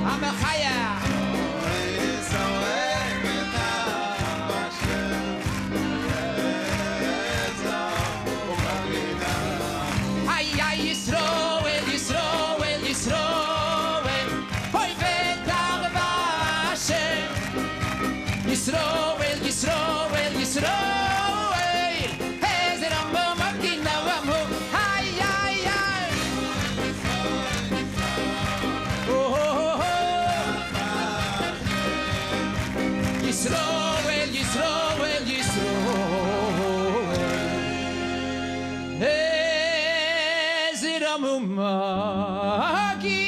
I'm a chaya. Ay, ay, Yisroel, Yisroel, Yisroel. Hoy betach b'Hashem. Yisroel, Yisroel, Yisroel. maginam.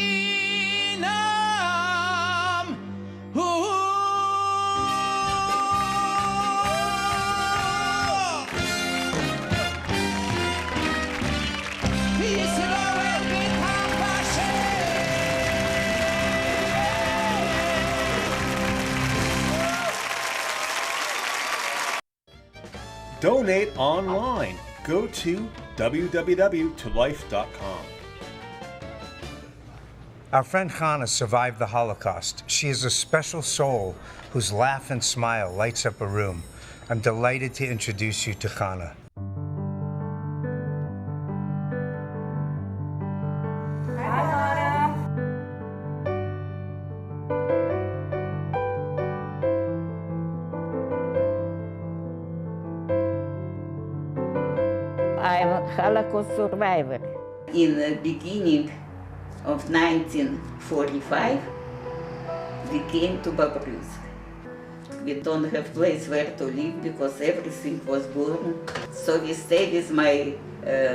Donate online. Go to www.tolife.com. Our friend Chana survived the Holocaust. She is a special soul whose laugh and smile lights up a room. I'm delighted to introduce you to Chana. I'm a Holocaust survivor. In the beginning of 1945, we came to Babruysk. We don't have place where to live because everything was burned. So we stayed with my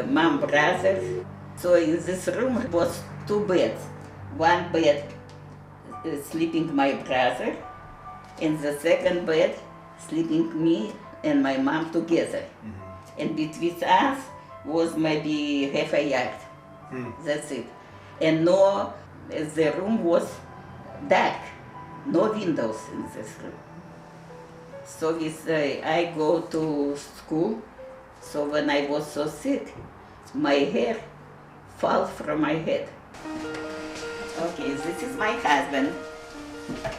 mom brother. So in this room was two beds. One bed sleeping my brother, and the second bed sleeping me and my mom together. And between us was maybe half a yard. That's it. And no, the room was dark, no windows in this room. So we say, I go to school. So when I was so sick, my hair fell from my head. Okay, this is my husband,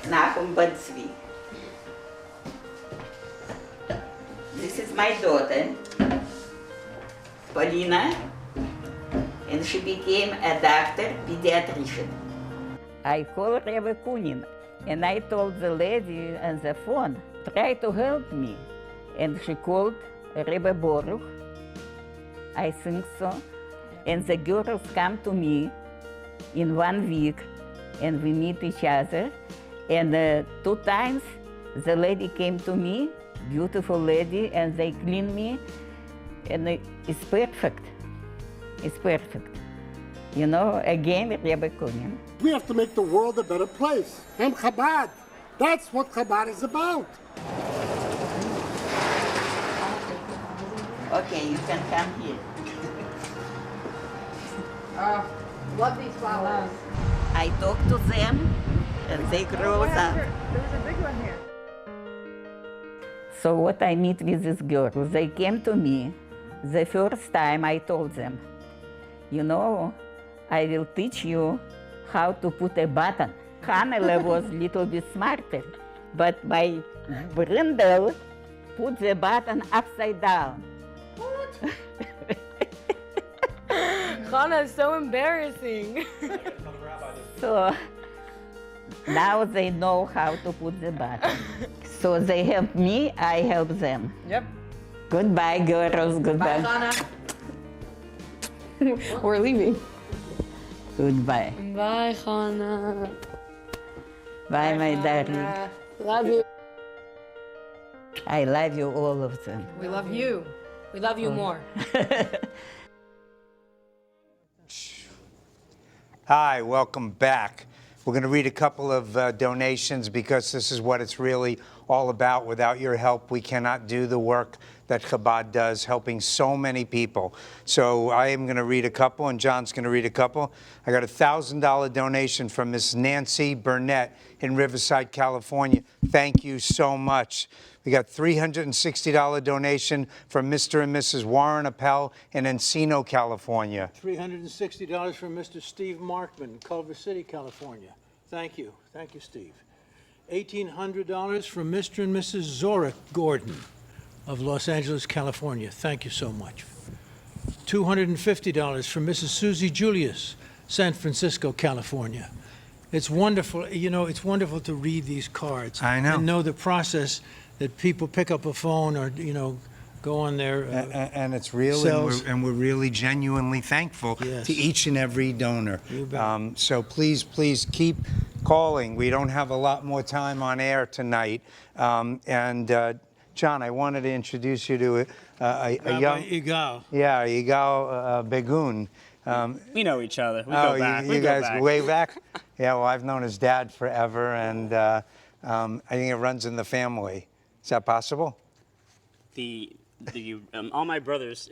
Nahum Batzvi. This is my daughter, Paulina, and she became a doctor, pediatrician. I called Rebbe Kunin, and I told the lady on the phone, try to help me. And she called Rebbe Boruch, I think so, and the girls come to me in 1 week, and we meet each other. And 2 times the lady came to me, beautiful lady, and they clean me, and it's perfect. It's perfect. You know, again, Rebbe Kunin. We have to make the world a better place. And Chabad. That's what Chabad is about. Okay, you can come here. Love these flowers. I talked to them, and they grow up. There was a big one here. So what I meet with these girls, they came to me. The first time I told them, you know, I will teach you how to put a button. Hannele was a little bit smarter, but my Brindle put the button upside down. What? Chana is so embarrassing. So now they know how to put the button. So they help me, I help them. Yep. Goodbye, girls. Goodbye. Bye, Chana. We're leaving. Goodbye. Bye, Chana. Bye, my darling. Love you. I love you, all of them. We love you. We love you more. Hi, welcome back. We're going to read a couple of donations because this is what it's really all about. Without your help, we cannot do the work that Chabad does, helping so many people. So I am going to read a couple, and John's going to read a couple. I got a $1,000 donation from Miss Nancy Burnett in Riverside, California. Thank you so much. We got $360 donation from Mr. and Mrs. Warren Appel in Encino, California. $360 from Mr. Steve Markman, Culver City, California. Thank you. Thank you, Steve. $1,800 from Mr. and Mrs. Zora Gordon of Los Angeles, California. Thank you so much. $250 from Mrs. Susie Julius, San Francisco, California. It's wonderful, you know, it's wonderful to read these cards. I know. And know the process that people pick up a phone or, you know, go on their and it's real, cells. and we're really genuinely thankful to each and every donor. So please keep calling. We don't have a lot more time on air tonight. John, I wanted to introduce you to a young... Yigal. Yeah, Yigal Begun. We know each other. We Oh, go back. you We go guys back. way back? Yeah, well, I've known his dad forever, and I think it runs in the family. Is that possible? All my brothers,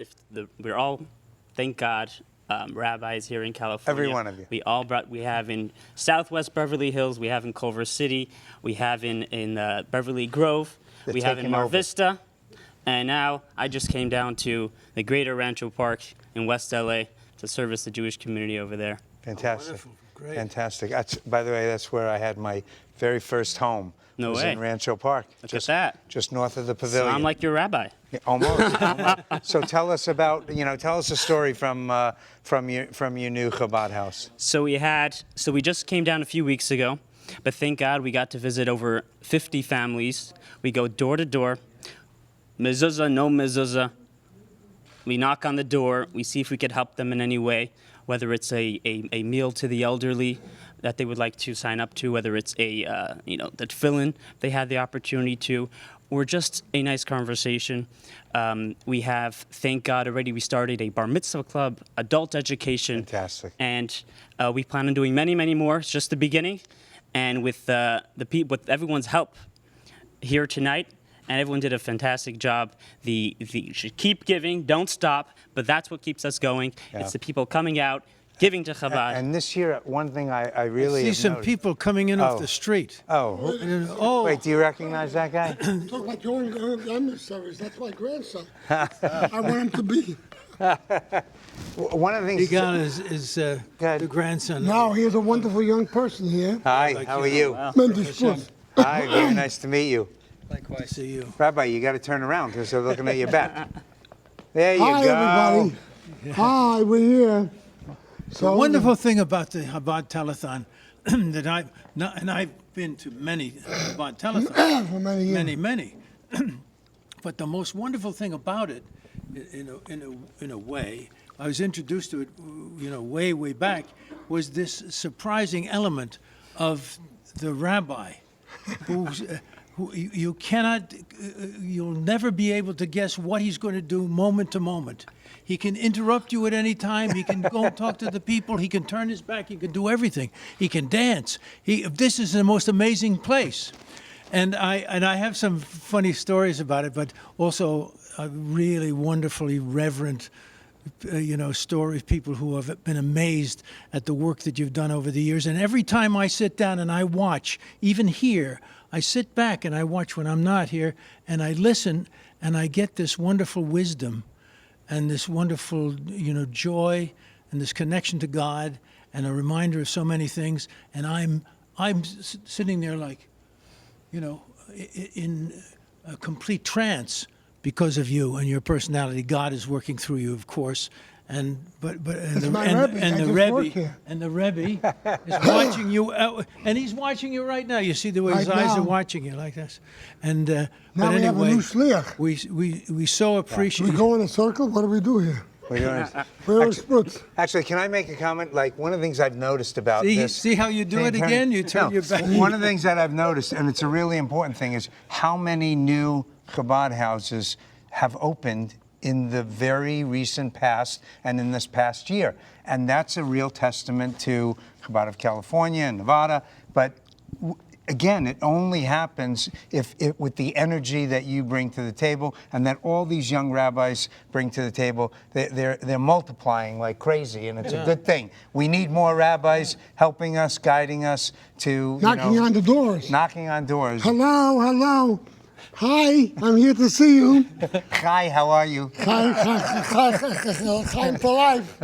we're all, thank God, rabbis here in California. Every one of you. We have in Southwest Beverly Hills, we have in Culver City, we have in Beverly Grove, They're we have in taking Mar over. Vista, and now I just came down to the Greater Rancho Park in West LA to service the Jewish community over there. Fantastic. Wonderful. Great. Fantastic. By the way, that's where I had my very first home. No It was way. in Rancho Park. Look at that. Just north of the So pavilion. I'm like your rabbi. Yeah, almost. Almost. So tell us about, tell us a story from your new Chabad house. So we just came down a few weeks ago, but thank God we got to visit over 50 families. We go door to door, mezuzah, no mezuzah. We knock on the door. We see if we could help them in any way, whether it's a meal to the elderly that they would like to sign up to, whether it's the tefillin they had the opportunity to, or just a nice conversation. We have, thank God already, we started a bar mitzvah club, adult education. Fantastic. And we plan on doing many, many more. It's just the beginning. And with with everyone's help here tonight, and everyone did a fantastic job. You should keep giving, don't stop, but that's what keeps us going. Yeah. It's the people coming out, giving to Chabad. And this year, one thing I really I see have some noticed- people coming in off the street. Oh. Wait, do you recognize that guy? Talk about your own emissaries. That's my grandson. I want him to be. One of the things. Igan is the grandson. Now, here's a wonderful young person here. Hi, how are you? Mendy Spitz. Hi, very nice to meet you. Likewise. See you. Rabbi, you got to turn around because they're looking at your back. There you Hi, go. everybody. Hi, we're here. The wonderful thing about the Chabad Telethon that I've been to many Chabad Telethons. For many years. Many. But the most wonderful thing about it, in a way, I was introduced to it, way back, was this surprising element of the rabbi, who you cannot, you'll never be able to guess what he's going to do moment to moment. He can interrupt you at any time. He can go talk to the people. He can turn his back. He can do everything. He can dance. This is the most amazing place. And I have some funny stories about it, but also a really wonderfully reverent, stories, people who have been amazed at the work that you've done over the years. And every time I sit down and I watch, even here, I sit back and I watch when I'm not here, and I listen, and I get this wonderful wisdom and this wonderful, joy and this connection to God and a reminder of so many things. And I'm sitting there like, in a complete trance because of you and your personality. God is working through you, of course. And the Rebbe is watching you, and he's watching you right now. You see the way his Right eyes now. are watching you like this. And Now but we have a anyway, new shliach. we so appreciate. We go in a circle. What do we do here? We're doing actually, can I make a comment? Like, one of the things I've noticed about this. See how you do it again? You turn your back. One of the things that I've noticed, and it's a really important thing, is how many new Chabad houses have opened in the very recent past and in this past year. And that's a real testament to Chabad of California and Nevada. But again, it only happens if with the energy that you bring to the table and that all these young rabbis bring to the table. They're multiplying like crazy, and it's a good thing. We need more rabbis helping us, guiding us to Knocking on the doors. Knocking on doors. Hello. Hi, I'm here to see you. Hi, how are you? Hi, to life.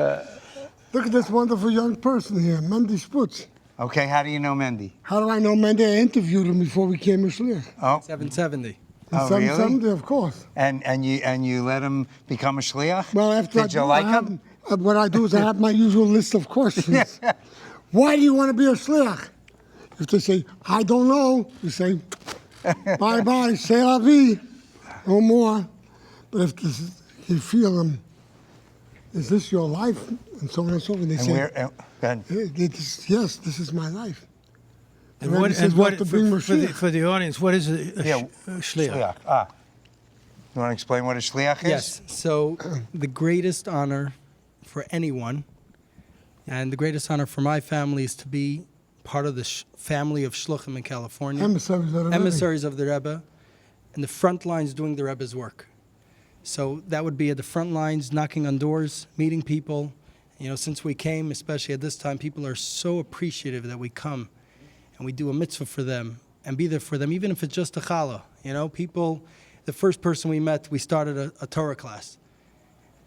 Look at this wonderful young person here, Mendy Spitz. Okay, how do you know Mendy? How do I know Mendy? I interviewed him before we came to Shliach. Oh. 770. Oh, 770, really? of course. And you let him become a shliach? Well, after Did you like him? What I do is I have my usual list of questions. Why do you want to be a shliach? If they say, I don't know, you say, bye, say la vie, no more. But if you feel them, is this your life? And so on and so forth. They say, yes, this is my life. And Rebbe what, says and what to bring for the audience, what is a shliach? You want to explain what a shliach is? Yes. So the greatest honor for anyone And the greatest honor for my family is to be part of the family of Shluchim in California. Emissaries of the Rebbe. Emissaries of the Rebbe, and the front lines doing the Rebbe's work. So that would be at the front lines, knocking on doors, meeting people. You know, since we came, especially at this time, people are so appreciative that we come and we do a mitzvah for them and be there for them, even if it's just a challah. You know, people, the first person we met, we started a Torah class.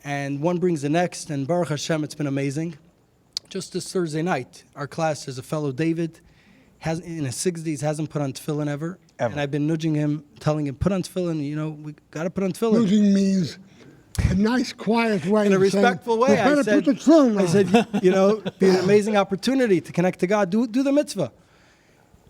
And one brings the next, and Baruch Hashem, it's been amazing. Just this Thursday night, our class, there's a fellow, David, in his 60s, hasn't put on tefillin ever. And I've been nudging him, telling him, put on tefillin, you know, we got to put on tefillin. Nudging means a nice, quiet way. In a of respectful saying, way. I "You better put the tefillin on." I said, you know, be an amazing opportunity to connect to God. Do the mitzvah.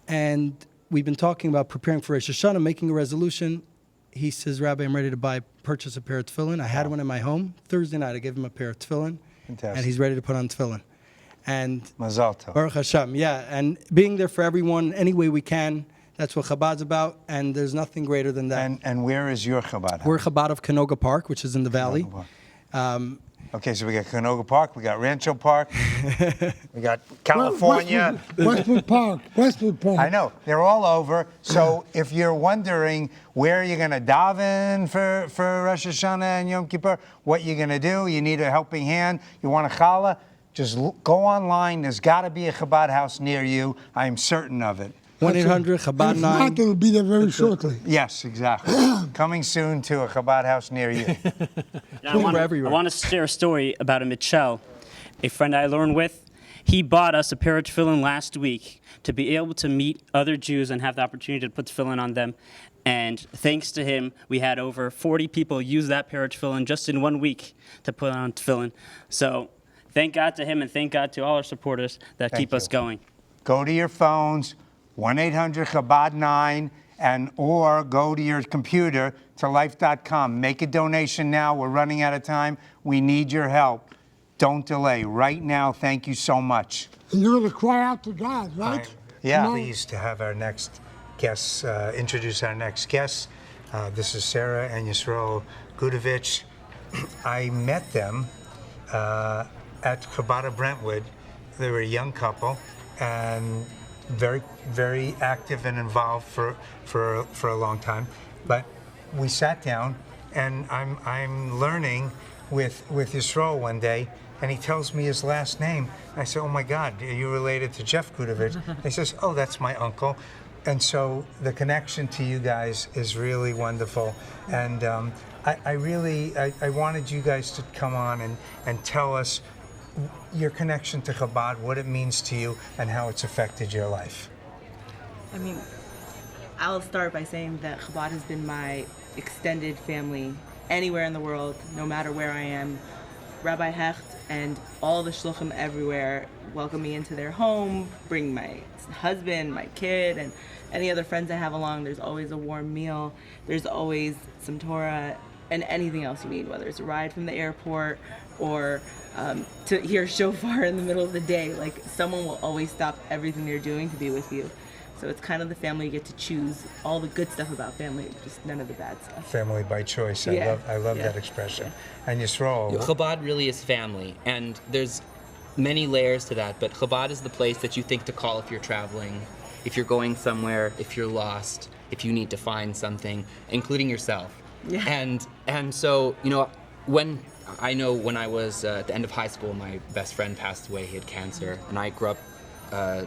And we've been talking about preparing for Rosh Hashanah, making a resolution. He says, Rabbi, I'm ready to purchase a pair of tefillin. I had one in my home. Thursday night, I gave him a pair of tefillin. Fantastic. And he's ready to put on tefillin. And Mazal tov. Baruch Hashem, yeah. And being there for everyone any way we can, that's what Chabad's about. And there's nothing greater than that. And where is your Chabad? We're Chabad of Canoga Park, which is in the valley. Okay, so we got Canoga Park, we got Rancho Park, we got California. Westwood Park. I know, they're all over. So if you're wondering where you're going to daven for Rosh Hashanah and Yom Kippur, what you're going to do, you need a helping hand, you want a challah, just go online. There's got to be a Chabad house near you. I am certain of it. 1-800-Chabad 9. It'll be there very shortly. Yes, exactly. Coming soon to a Chabad house near you. I want to share a story about a Mitchell, a friend I learned with. He bought us a pair of tefillin last week to be able to meet other Jews and have the opportunity to put tefillin on them. And thanks to him, we had over 40 people use that pair of tefillin just in 1 week to put on tefillin. So thank God to him and thank God to all our supporters that keep us going. Go to your phones, 1-800-Chabad-9, or go to your computer to life.com. Make a donation now. We're running out of time. We need your help. Don't delay. Right now, thank you so much. And you're going to cry out to God, right? Yeah. Pleased to have our next guests, introduce our next guests. This is Sarah and Yisroel Gudovich. I met them at Chabad of Brentwood. They were a young couple and very, very active and involved for a long time. But we sat down, and I'm learning with Yisroel one day, and he tells me his last name. I said, "Oh my God, are you related to Jeff Gudovich?" He says, "Oh, that's my uncle." And so the connection to you guys is really wonderful. And I wanted you guys to come on and tell us your connection to Chabad, what it means to you, and how it's affected your life. I mean, I'll start by saying that Chabad has been my extended family anywhere in the world, no matter where I am. Rabbi Hecht and all the shluchim everywhere welcome me into their home, bring my husband, my kid, and any other friends I have along. There's always a warm meal. There's always some Torah and anything else you need, whether it's a ride from the airport or to hear shofar in the middle of the day. Like, someone will always stop everything they're doing to be with you. So it's kind of the family you get to choose. All the good stuff about family, just none of the bad stuff. Family by choice. Yeah. I love that expression. And Yisroel. Chabad really is family, and there's many layers to that, but Chabad is the place that you think to call if you're traveling, if you're going somewhere, if you're lost, if you need to find something, including yourself. Yeah. And so, you know, when I was at the end of high school, my best friend passed away. He had cancer, and I grew up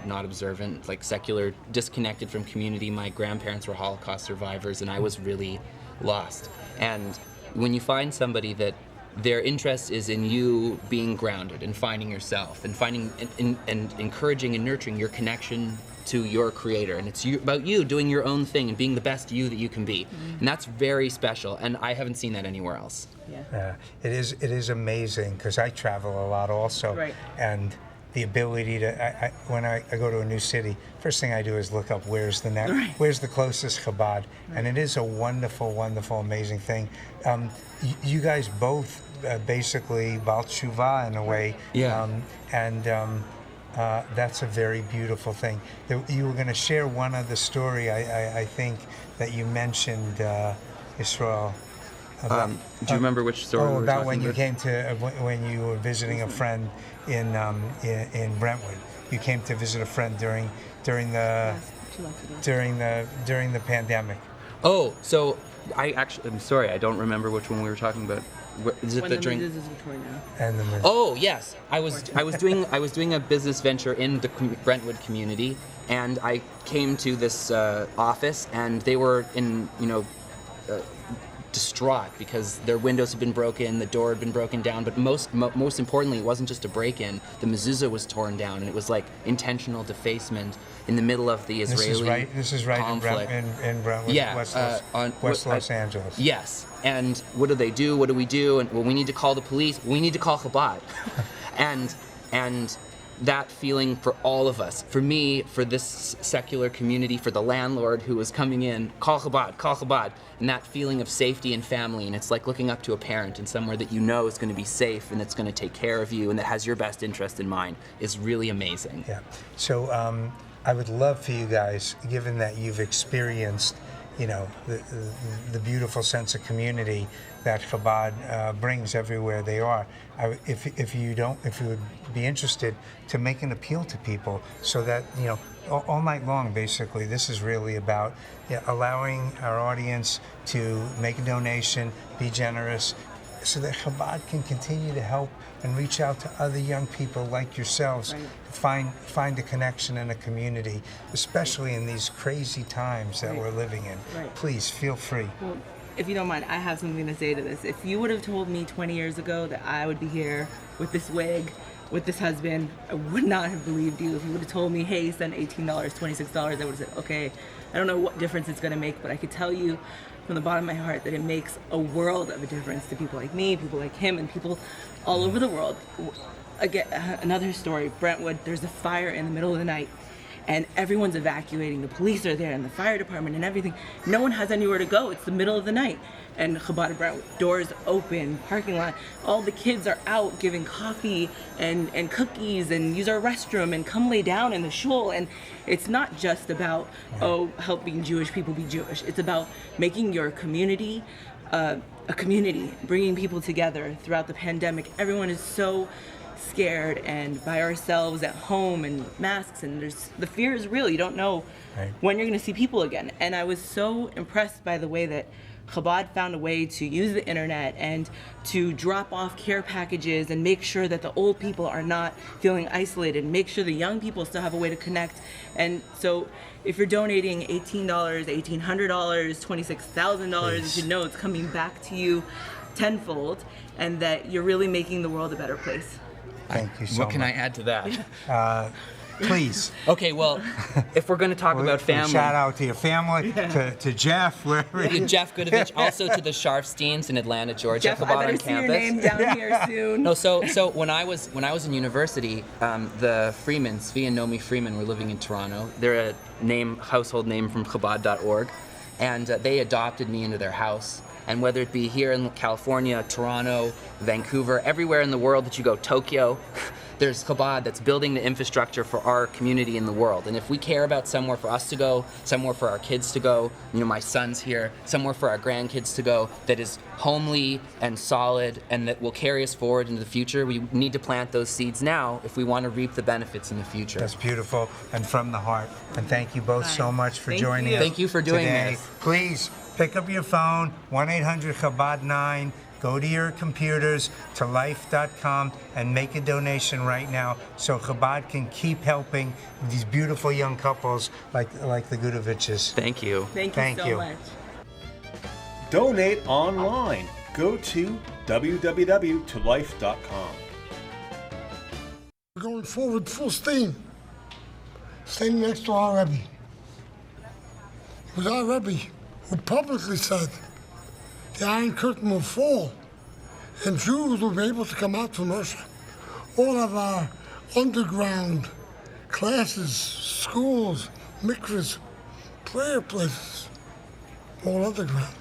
not observant, like secular, disconnected from community. My grandparents were Holocaust survivors, and I was really lost. And when you find somebody that their interest is in you being grounded and finding yourself and finding and encouraging and nurturing your connection to your creator, and it's about you doing your own thing and being the best you that you can be, and that's very special, and I haven't seen that anywhere else. It is amazing, because I travel a lot also, Right. and the ability to, when I go to a new city, first thing I do is look up where's the closest Chabad, and it is a wonderful, wonderful, amazing thing. You guys both basically Baal Tshuva in a way, that's a very beautiful thing. You were going to share one other story, I think, that you mentioned, Yisroel. Do you remember which story we were about talking when you about? came to when you were visiting a friend in Brentwood. You came to visit a friend during the pandemic. Oh, so I'm sorry, I don't remember which one we were talking about. Is it When the the drink? Mrs. Victoria. And the Oh yes, I was doing a business venture in the Brentwood community, and I came to this office, and they were distraught because their windows had been broken, the door had been broken down, but most importantly, it wasn't just a break-in. The mezuzah was torn down, and it was like intentional defacement in the middle of the Israeli This is right conflict. in Brentwood, Yeah, West Los Angeles. Yes, and what do they do? What do we do? And well, we need to call the police. We need to call Chabad, and that feeling for all of us, for me, for this secular community, for the landlord who was coming in, call Chabad, and that feeling of safety and family, and it's like looking up to a parent and somewhere that you know is going to be safe and that's going to take care of you and that has your best interest in mind is really amazing. Yeah. So I would love for you guys, given that you've experienced, the beautiful sense of community that Chabad brings everywhere they are. If you would be interested to make an appeal to people, so that all night long, basically, this is really about allowing our audience to make a donation, be generous, so that Chabad can continue to help and reach out to other young people like yourselves, find a connection in a community, especially in these crazy times that we're living in. Right. Please feel free. Well, if you don't mind, I have something to say to this. If you would have told me 20 years ago that I would be here with this wig, with this husband, I would not have believed you. If you would have told me, hey, send $18, $26, I would have said, okay, I don't know what difference it's going to make, but I could tell you from the bottom of my heart that it makes a world of a difference to people like me, people like him, and people all over the world. Again, another story, Brentwood, there's a fire in the middle of the night, and everyone's evacuating. The police are there, and the fire department, and everything. No one has anywhere to go. It's the middle of the night. And Chabad Brentwood, doors open, parking lot. All the kids are out giving coffee and cookies and use our restroom and come lay down in the shul. And it's not just about, helping Jewish people be Jewish. It's about making your community a community, bringing people together throughout the pandemic. Everyone is so scared and by ourselves at home and masks, and the fear is real. You don't know when you're going to see people again. And I was so impressed by the way that Chabad found a way to use the internet and to drop off care packages and make sure that the old people are not feeling isolated, make sure the young people still have a way to connect. And so if you're donating $18, $1,800, $26,000, you should know it's coming back to you tenfold and that you're really making the world a better place. Thank you so much. What can I add to that? Please. Okay, well, if we're going to talk about family. Shout out to your family, to Jeff, wherever Jeff Gudovich, also to the Sharfsteins in Atlanta, Georgia. Jeff, I better see your name down here soon. No, so when I was in university, the Freemans, Svi and Nomi Freeman, were living in Toronto. They're a household name from Chabad.org, and they adopted me into their house. And whether it be here in California, Toronto, Vancouver, everywhere in the world that you go, Tokyo, there's Chabad that's building the infrastructure for our community in the world. And if we care about somewhere for us to go, somewhere for our kids to go, my son's here, somewhere for our grandkids to go, that is homely and solid and that will carry us forward into the future, we need to plant those seeds now if we want to reap the benefits in the future. That's beautiful and from the heart. And thank you both so much for joining us. Thank you for doing today. this. Please pick up your phone, 1-800-CHABAD-9. Go to your computers, to life.com, and make a donation right now so Chabad can keep helping these beautiful young couples like the Gudoviches. Thank you. Thank you so much. Donate online. Go to www.tolife.com. We're going forward full steam, standing next to our Rebbe. It was our Rebbe who publicly said the Iron Curtain will fall and Jews will be able to come out from Russia. All of our underground classes, schools, mikvahs, prayer places, all underground.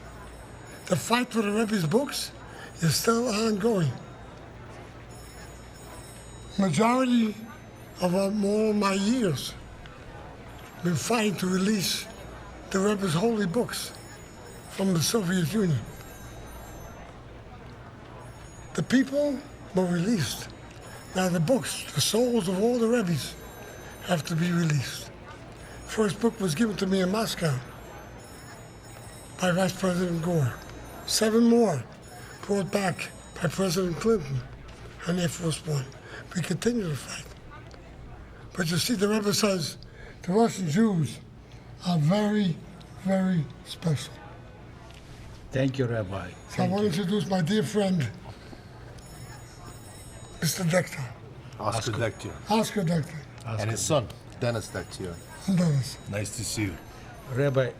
The fight for the Rebbe's books is still ongoing. Majority of all my years been fighting to release the Rebbe's holy books from the Soviet Union. the people were released. Now the books, the souls of all the Rebbe's, have to be released. First book was given to me in Moscow by Vice President Gore. 7 more brought back by President Clinton on Air Force One. We continue to fight. But you see, the Rebbe says the Russian Jews are very, very special. Thank you, Rabbi. So I want to introduce my dear friend, Mr. Dector. Oscar Dectier. Oscar Dector. And his son, Dennis Dectier. Dennis. Nice to see you. Rabbi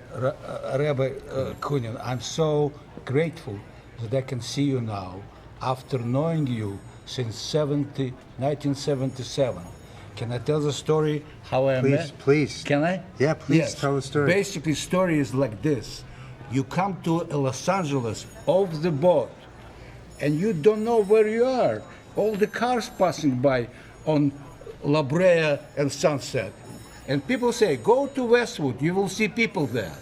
Kunin, I'm so grateful that I can see you now after knowing you since 1977. Can I tell the story how I met? Please. Can I? Yeah, please Yes. tell the story. Basically, story is like this. You come to Los Angeles off the boat and you don't know where you are. All the cars passing by on La Brea and Sunset. And people say, go to Westwood, you will see people there.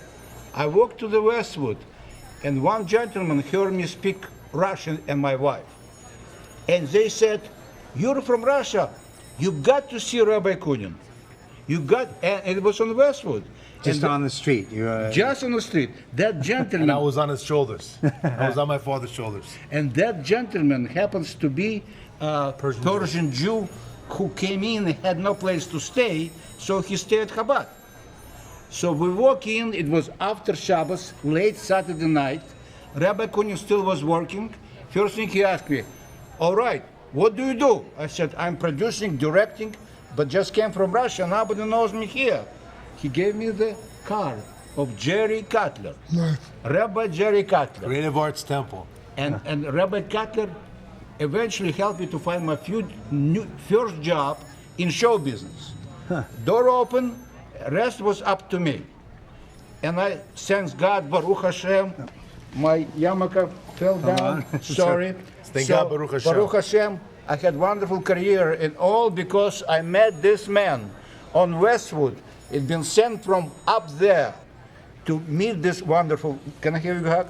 I walked to the Westwood, and one gentleman heard me speak Russian and my wife. And they said, you're from Russia. You got to see Rabbi Kunin. You got, and it was on Westwood. Just And on the street. just on the street. That gentleman. And I was on his shoulders. I was on my father's shoulders. And that gentleman happens to be a Persian Jew who came in and had no place to stay, so he stayed at Chabad. So we walk in, it was after Shabbos, late Saturday night. Rabbi Kunin still was working. First thing he asked me, all right, what do you do? I said, I'm producing, directing, but just came from Russia, nobody knows me here. He gave me the card of Jerry Cutler, Rabbi Jerry Cutler. Creative Arts Temple. And Rabbi Cutler eventually helped me to find my first job in show business. Door open, rest was up to me. And I thanks God, Baruch Hashem, my yarmulke fell down, sorry. Thank God, Baruch Hashem. Baruch Hashem, I had wonderful career, and all because I met this man on Westwood. It's been sent from up there to meet this wonderful, can I hear you hug?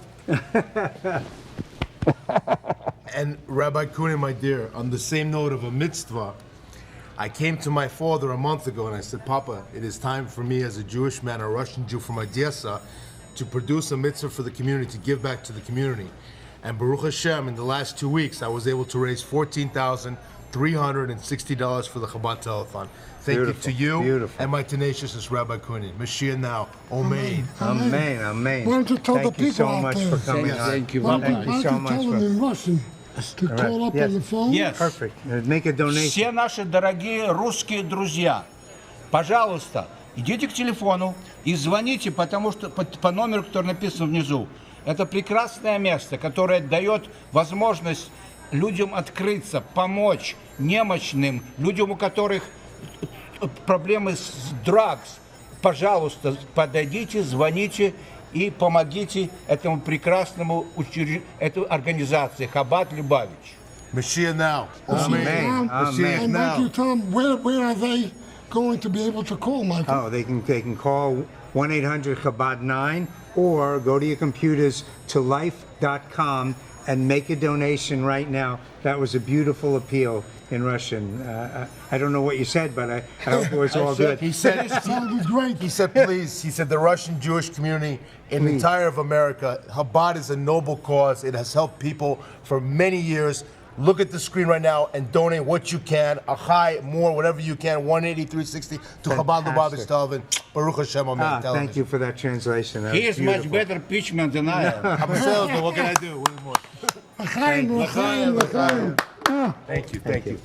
And Rabbi Kunin, my dear, on the same note of a mitzvah, I came to my father a month ago and I said, Papa, it is time for me as a Jewish man, a Russian Jew from Odessa, to produce a mitzvah for the community, to give back to the community. And Baruch Hashem, in the last 2 weeks, I was able to raise $14,360 for the Chabad Telethon. Thank you to you and my tenaciousness, Rabbi Kunin. Mashiach now. Amen. Amen. Amen. Why don't you tell the people so out much there? for coming on. Thank you. Why Thank you don't so you much tell them for. in Russian to call up on the phone? Yes. Perfect. Make a donation. Все наши дорогие русские друзья, пожалуйста, идите к телефону и звоните, потому что по номеру, который написан внизу. Это прекрасное место, которое дает возможность людям открыться, помочь немощным, людям, у которых проблемы с drugs. Пожалуйста, подойдите, звоните и помогите этому прекрасному этой организации Chabad Lubavitch. Mashiach now. Amen. Mashiach And now. Michael, you tell them where are they going to be able to call, Michael? Oh, they can call 1-800-Chabad-9 or go to your computers to life.com and make a donation right now. That was a beautiful appeal in Russian. I don't know what you said, but I hope it was all good. He said, great. He said, please. He said, the Russian Jewish community in the entire of America, Chabad is a noble cause. It has helped people for many years. Look at the screen right now and donate what you can. Achai, more, whatever you can. 18360 to Chabad Lubavitch Televin. Baruch Hashem, Amen. Thank you for that translation. That He was is much beautiful. better pitchman than I am. I'm a salesman. What can I do? What more? Thank you. Thank you.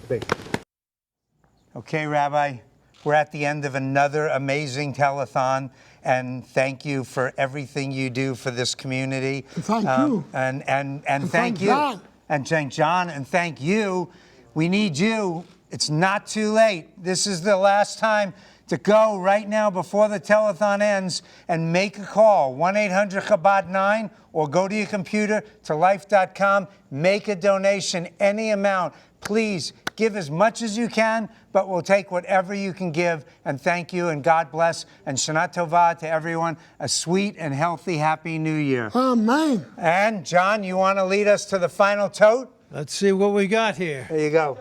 Okay, Rabbi, we're at the end of another amazing telethon, and thank you for everything you do for this community. Thank you. And thank thank you. John. And thank John, and thank you. We need you. It's not too late. This is the last time to go right now before the telethon ends and make a call, 1-800-Chabad-9, or go to your computer to life.com, make a donation, any amount. Please give as much as you can, but we'll take whatever you can give. And thank you, and God bless, and Shana Tova to everyone. A sweet and healthy, happy New Year. Amen. And John, you want to lead us to the final tote? Let's see what we got here. There you go.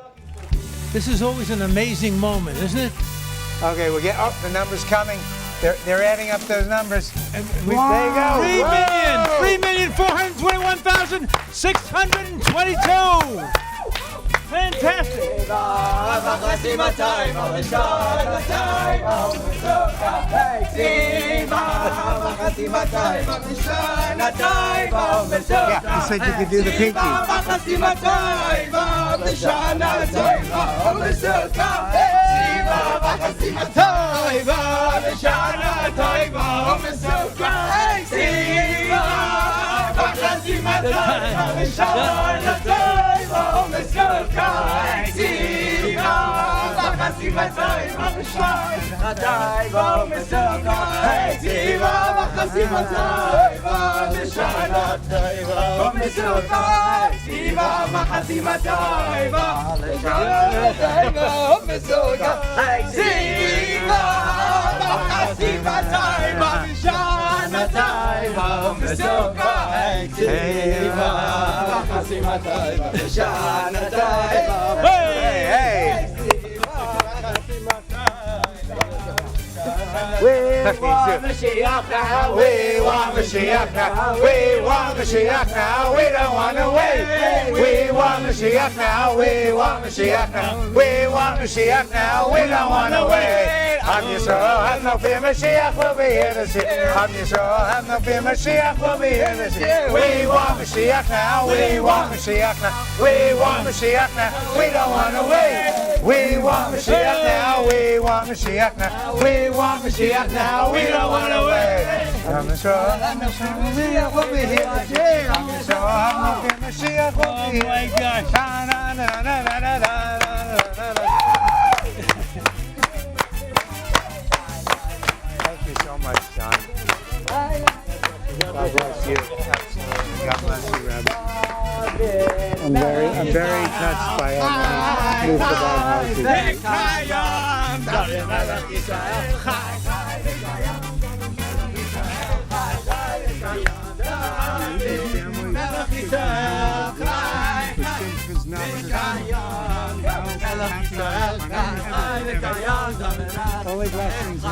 This is always an amazing moment, isn't it? Okay, we'll get up. The numbers coming. They're adding up those numbers. And There you go. 3,421,622. Fantastic. Yeah, you said you could do the pinky. Hey! We want Mashiach now. We want Mashiach now. We want Mashiach now. We don't want to wait. We want Mashiach now. We want Mashiach now. We want Mashiach now. We don't want to wait. Am Yisrael, have no fear, Mashiach will be here this year. Am Yisrael, have no fear, Mashiach will be here this year. We want Mashiach now. We want Mashiach now. We want Mashiach now. We don't want to wait. We want Mashiach now. We want Mashiach now. We want Mashiach now. We don't want to wait. Am Yisrael, have no fear, Mashiach will be here this year. Am Yisrael, have no fear, Mashiach will be here. Oh my gosh. Thank you so much, John. God bless you. Absolutely. God bless you, Rabbi. I'm very touched by how many moved about only blessings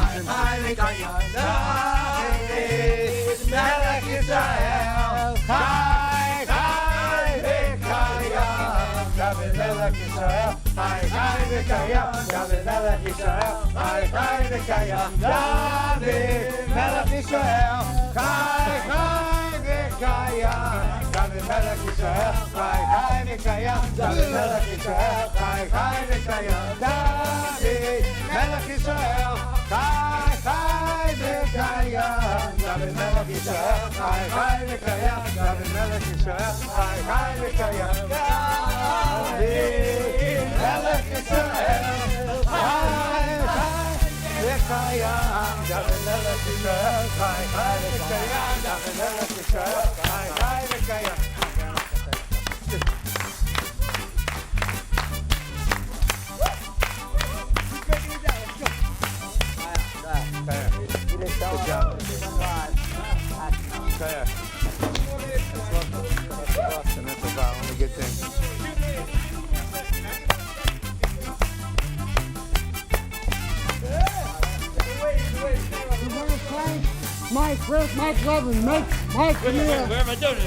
Mike Levin, Mike here.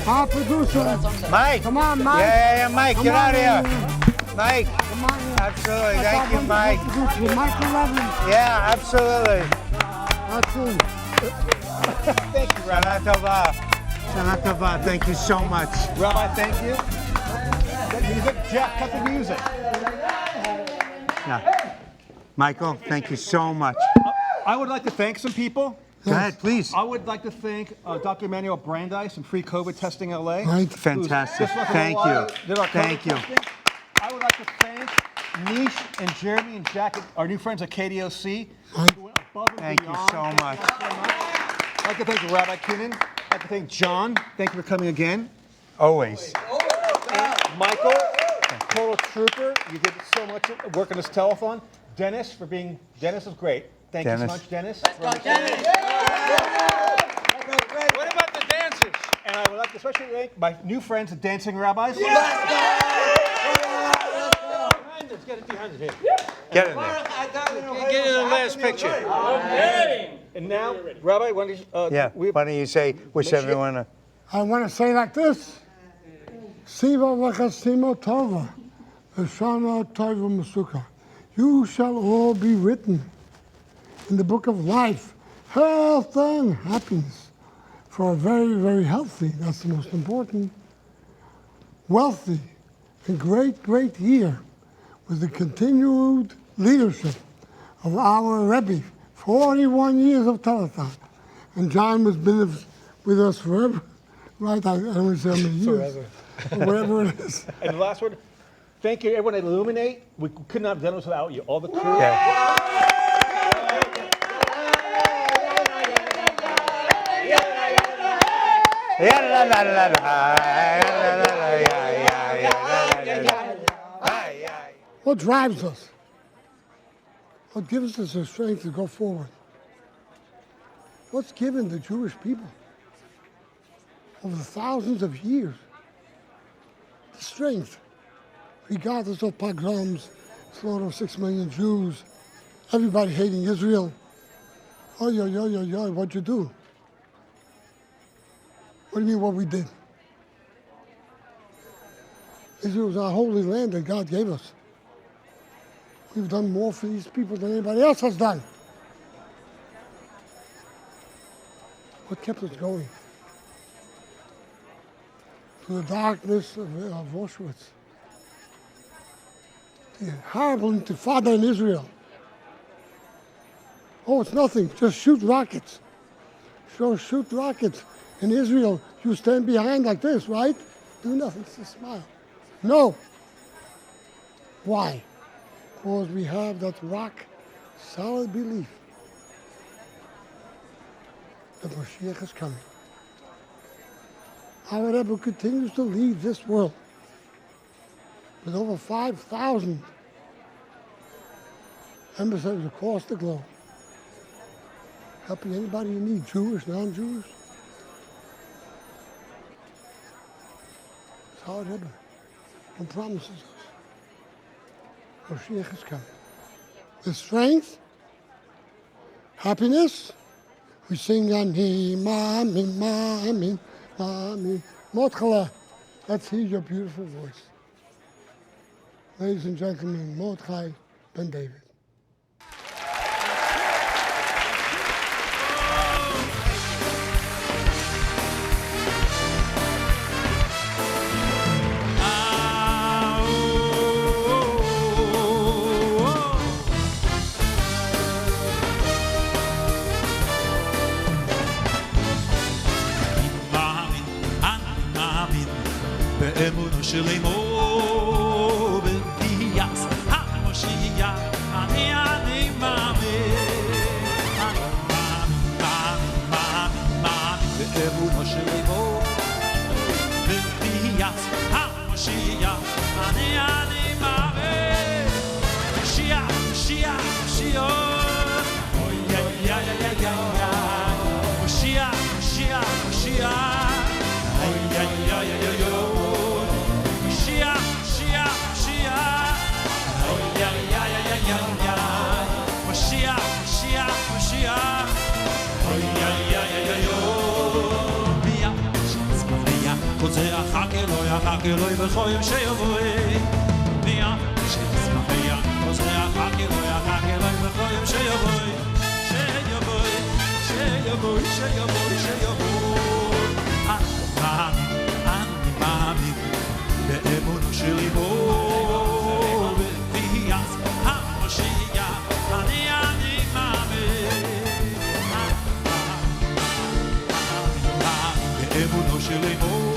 Our producer. Mike. Come on, Mike. Yeah, Mike, Come get on out of here. Mike. Come on here. Absolutely. Thank you, Mike. Mike Levin. Yeah, absolutely. That's it. Thank you, Rabbi. Shana Tova. Shana Tova. Thank you so much. Rabbi, thank you. That music, Jack, cut the music. Yeah. Michael, thank you so much. I would like to thank some people. Go ahead, please. I would like to thank Dr. Emmanuel Brandeis from Free COVID Testing LA. Right. Fantastic. Thank you. Thank you. I would like to thank Nish and Jeremy and Jack, our new friends at KDOC. Who went above and Thank you beyond. so much. I'd like to thank Rabbi Kunin. I'd like to thank John. Thank you for coming again. Always. And Michael, total trooper. You did so much work on this telethon. Dennis Dennis is great. Thank you so much, Dennis. Let's go, Dennis. What about the dancers? And I would like to especially thank my new friends, the Dancing Rabbis. Let's go! Let's get it behind here. Get in there. Get in the last picture. And now, Rabbi, why don't you, Why don't you say, wish everyone a... I want to say like this. Siva v'chasima tova, v'shana tova masuka. You shall all be written in the book of life, health and happiness. For a very, very healthy, that's the most important, wealthy, and great, great year with the continued leadership of our Rebbe, 41 years of Telethon. And John has been with us forever, right? I don't say how many years. Forever. Wherever it is. And the last word, thank you everyone at Illuminate. We could not have done this without you. All the crew. What drives us? What gives us the strength to go forward? What's given the Jewish people over thousands of years the strength, regardless of pogroms, slaughter of 6 million Jews, everybody hating Israel? Oy, oy, oy, oy, oy, what'd you do? What do you mean what we did? Israel is our holy land that God gave us. We've done more for these people than anybody else has done. What kept us going? Through the darkness of Auschwitz. The horrible intifada in Israel. Oh, it's nothing. Just shoot rockets. Shoot rockets. In Israel, you stand behind like this, right? Do nothing, just smile. No. Why? Because we have that rock solid belief that Mashiach is coming. Our Rebbe continues to lead this world with over 5,000 emissaries across the globe, helping anybody you need, Jewish, non-Jewish. It's our Rebbe who promises us Mashiach is coming. With strength, happiness, we sing Ani, Mami, Mami, Mami. Mordechai, let's hear your beautiful voice. Ladies and gentlemen, Mordechai Ben David. באמונו של אמו בביאס המושיע אני מאמין באמונו של אמו בביאס המושיע אני מאמין מושיע מושיע מושיע אוי איי איי איי איי מושיע מושיע מושיע אוי איי איי איי Hakiloi b'choyim sheyavoi Nia shetzmachia Kozea hakiloi hakiloi b'choyim sheyavoi Sheyavoi Sheyavoi Sheyavoi Sheyavoi Ani מאמין באמונו של ליבו בביאת המשיח אני מאמין באמונו של ליבו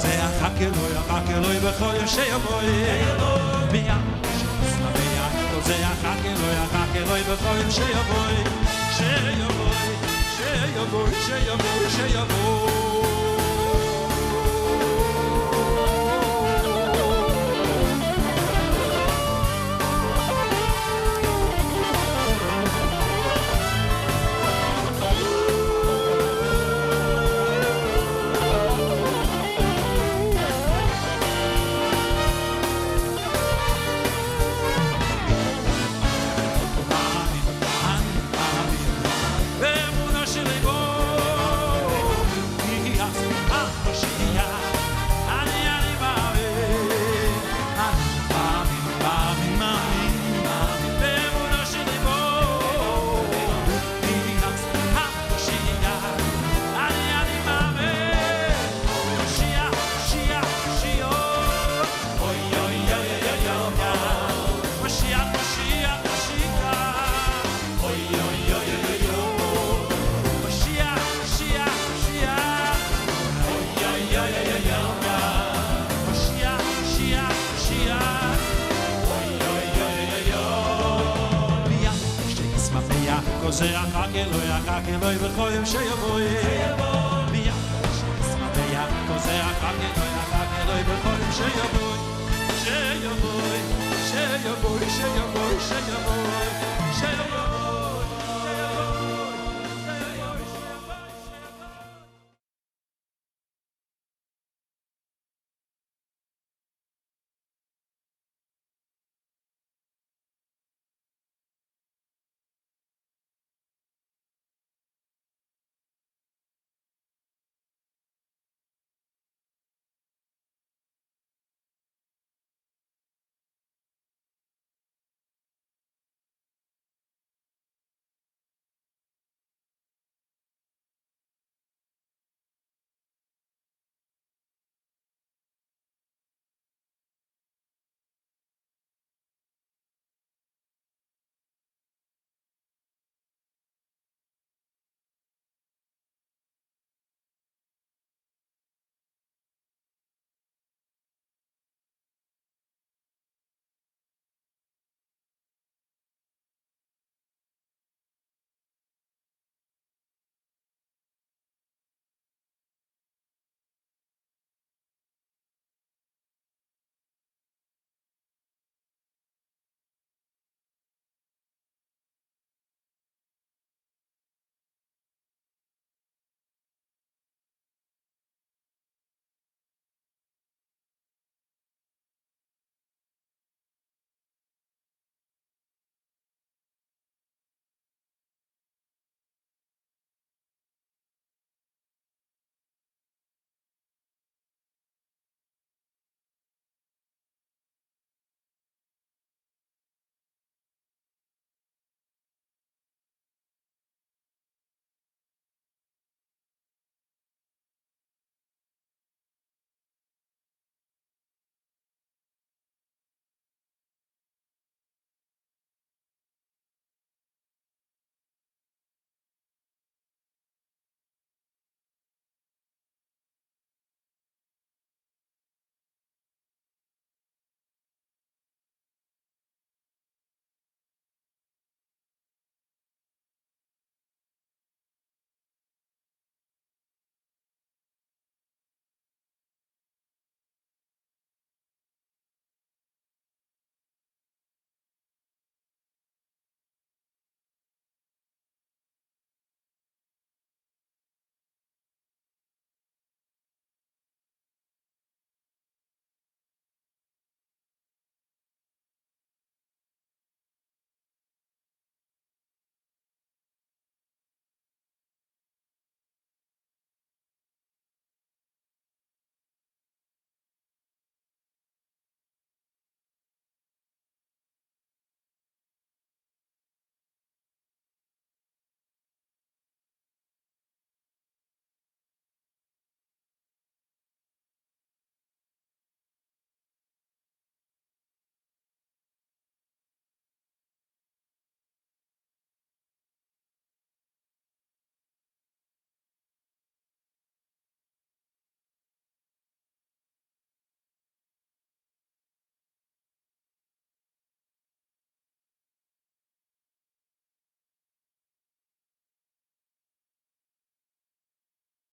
זה יחכה לו בכל יום שיבוא מיד שמח זה יחכה לו בכל יום שיבוא זה יחכה לו בכל יום שיבוא מיד שמח זה יחכה לו בכל יום שיבוא שיבוא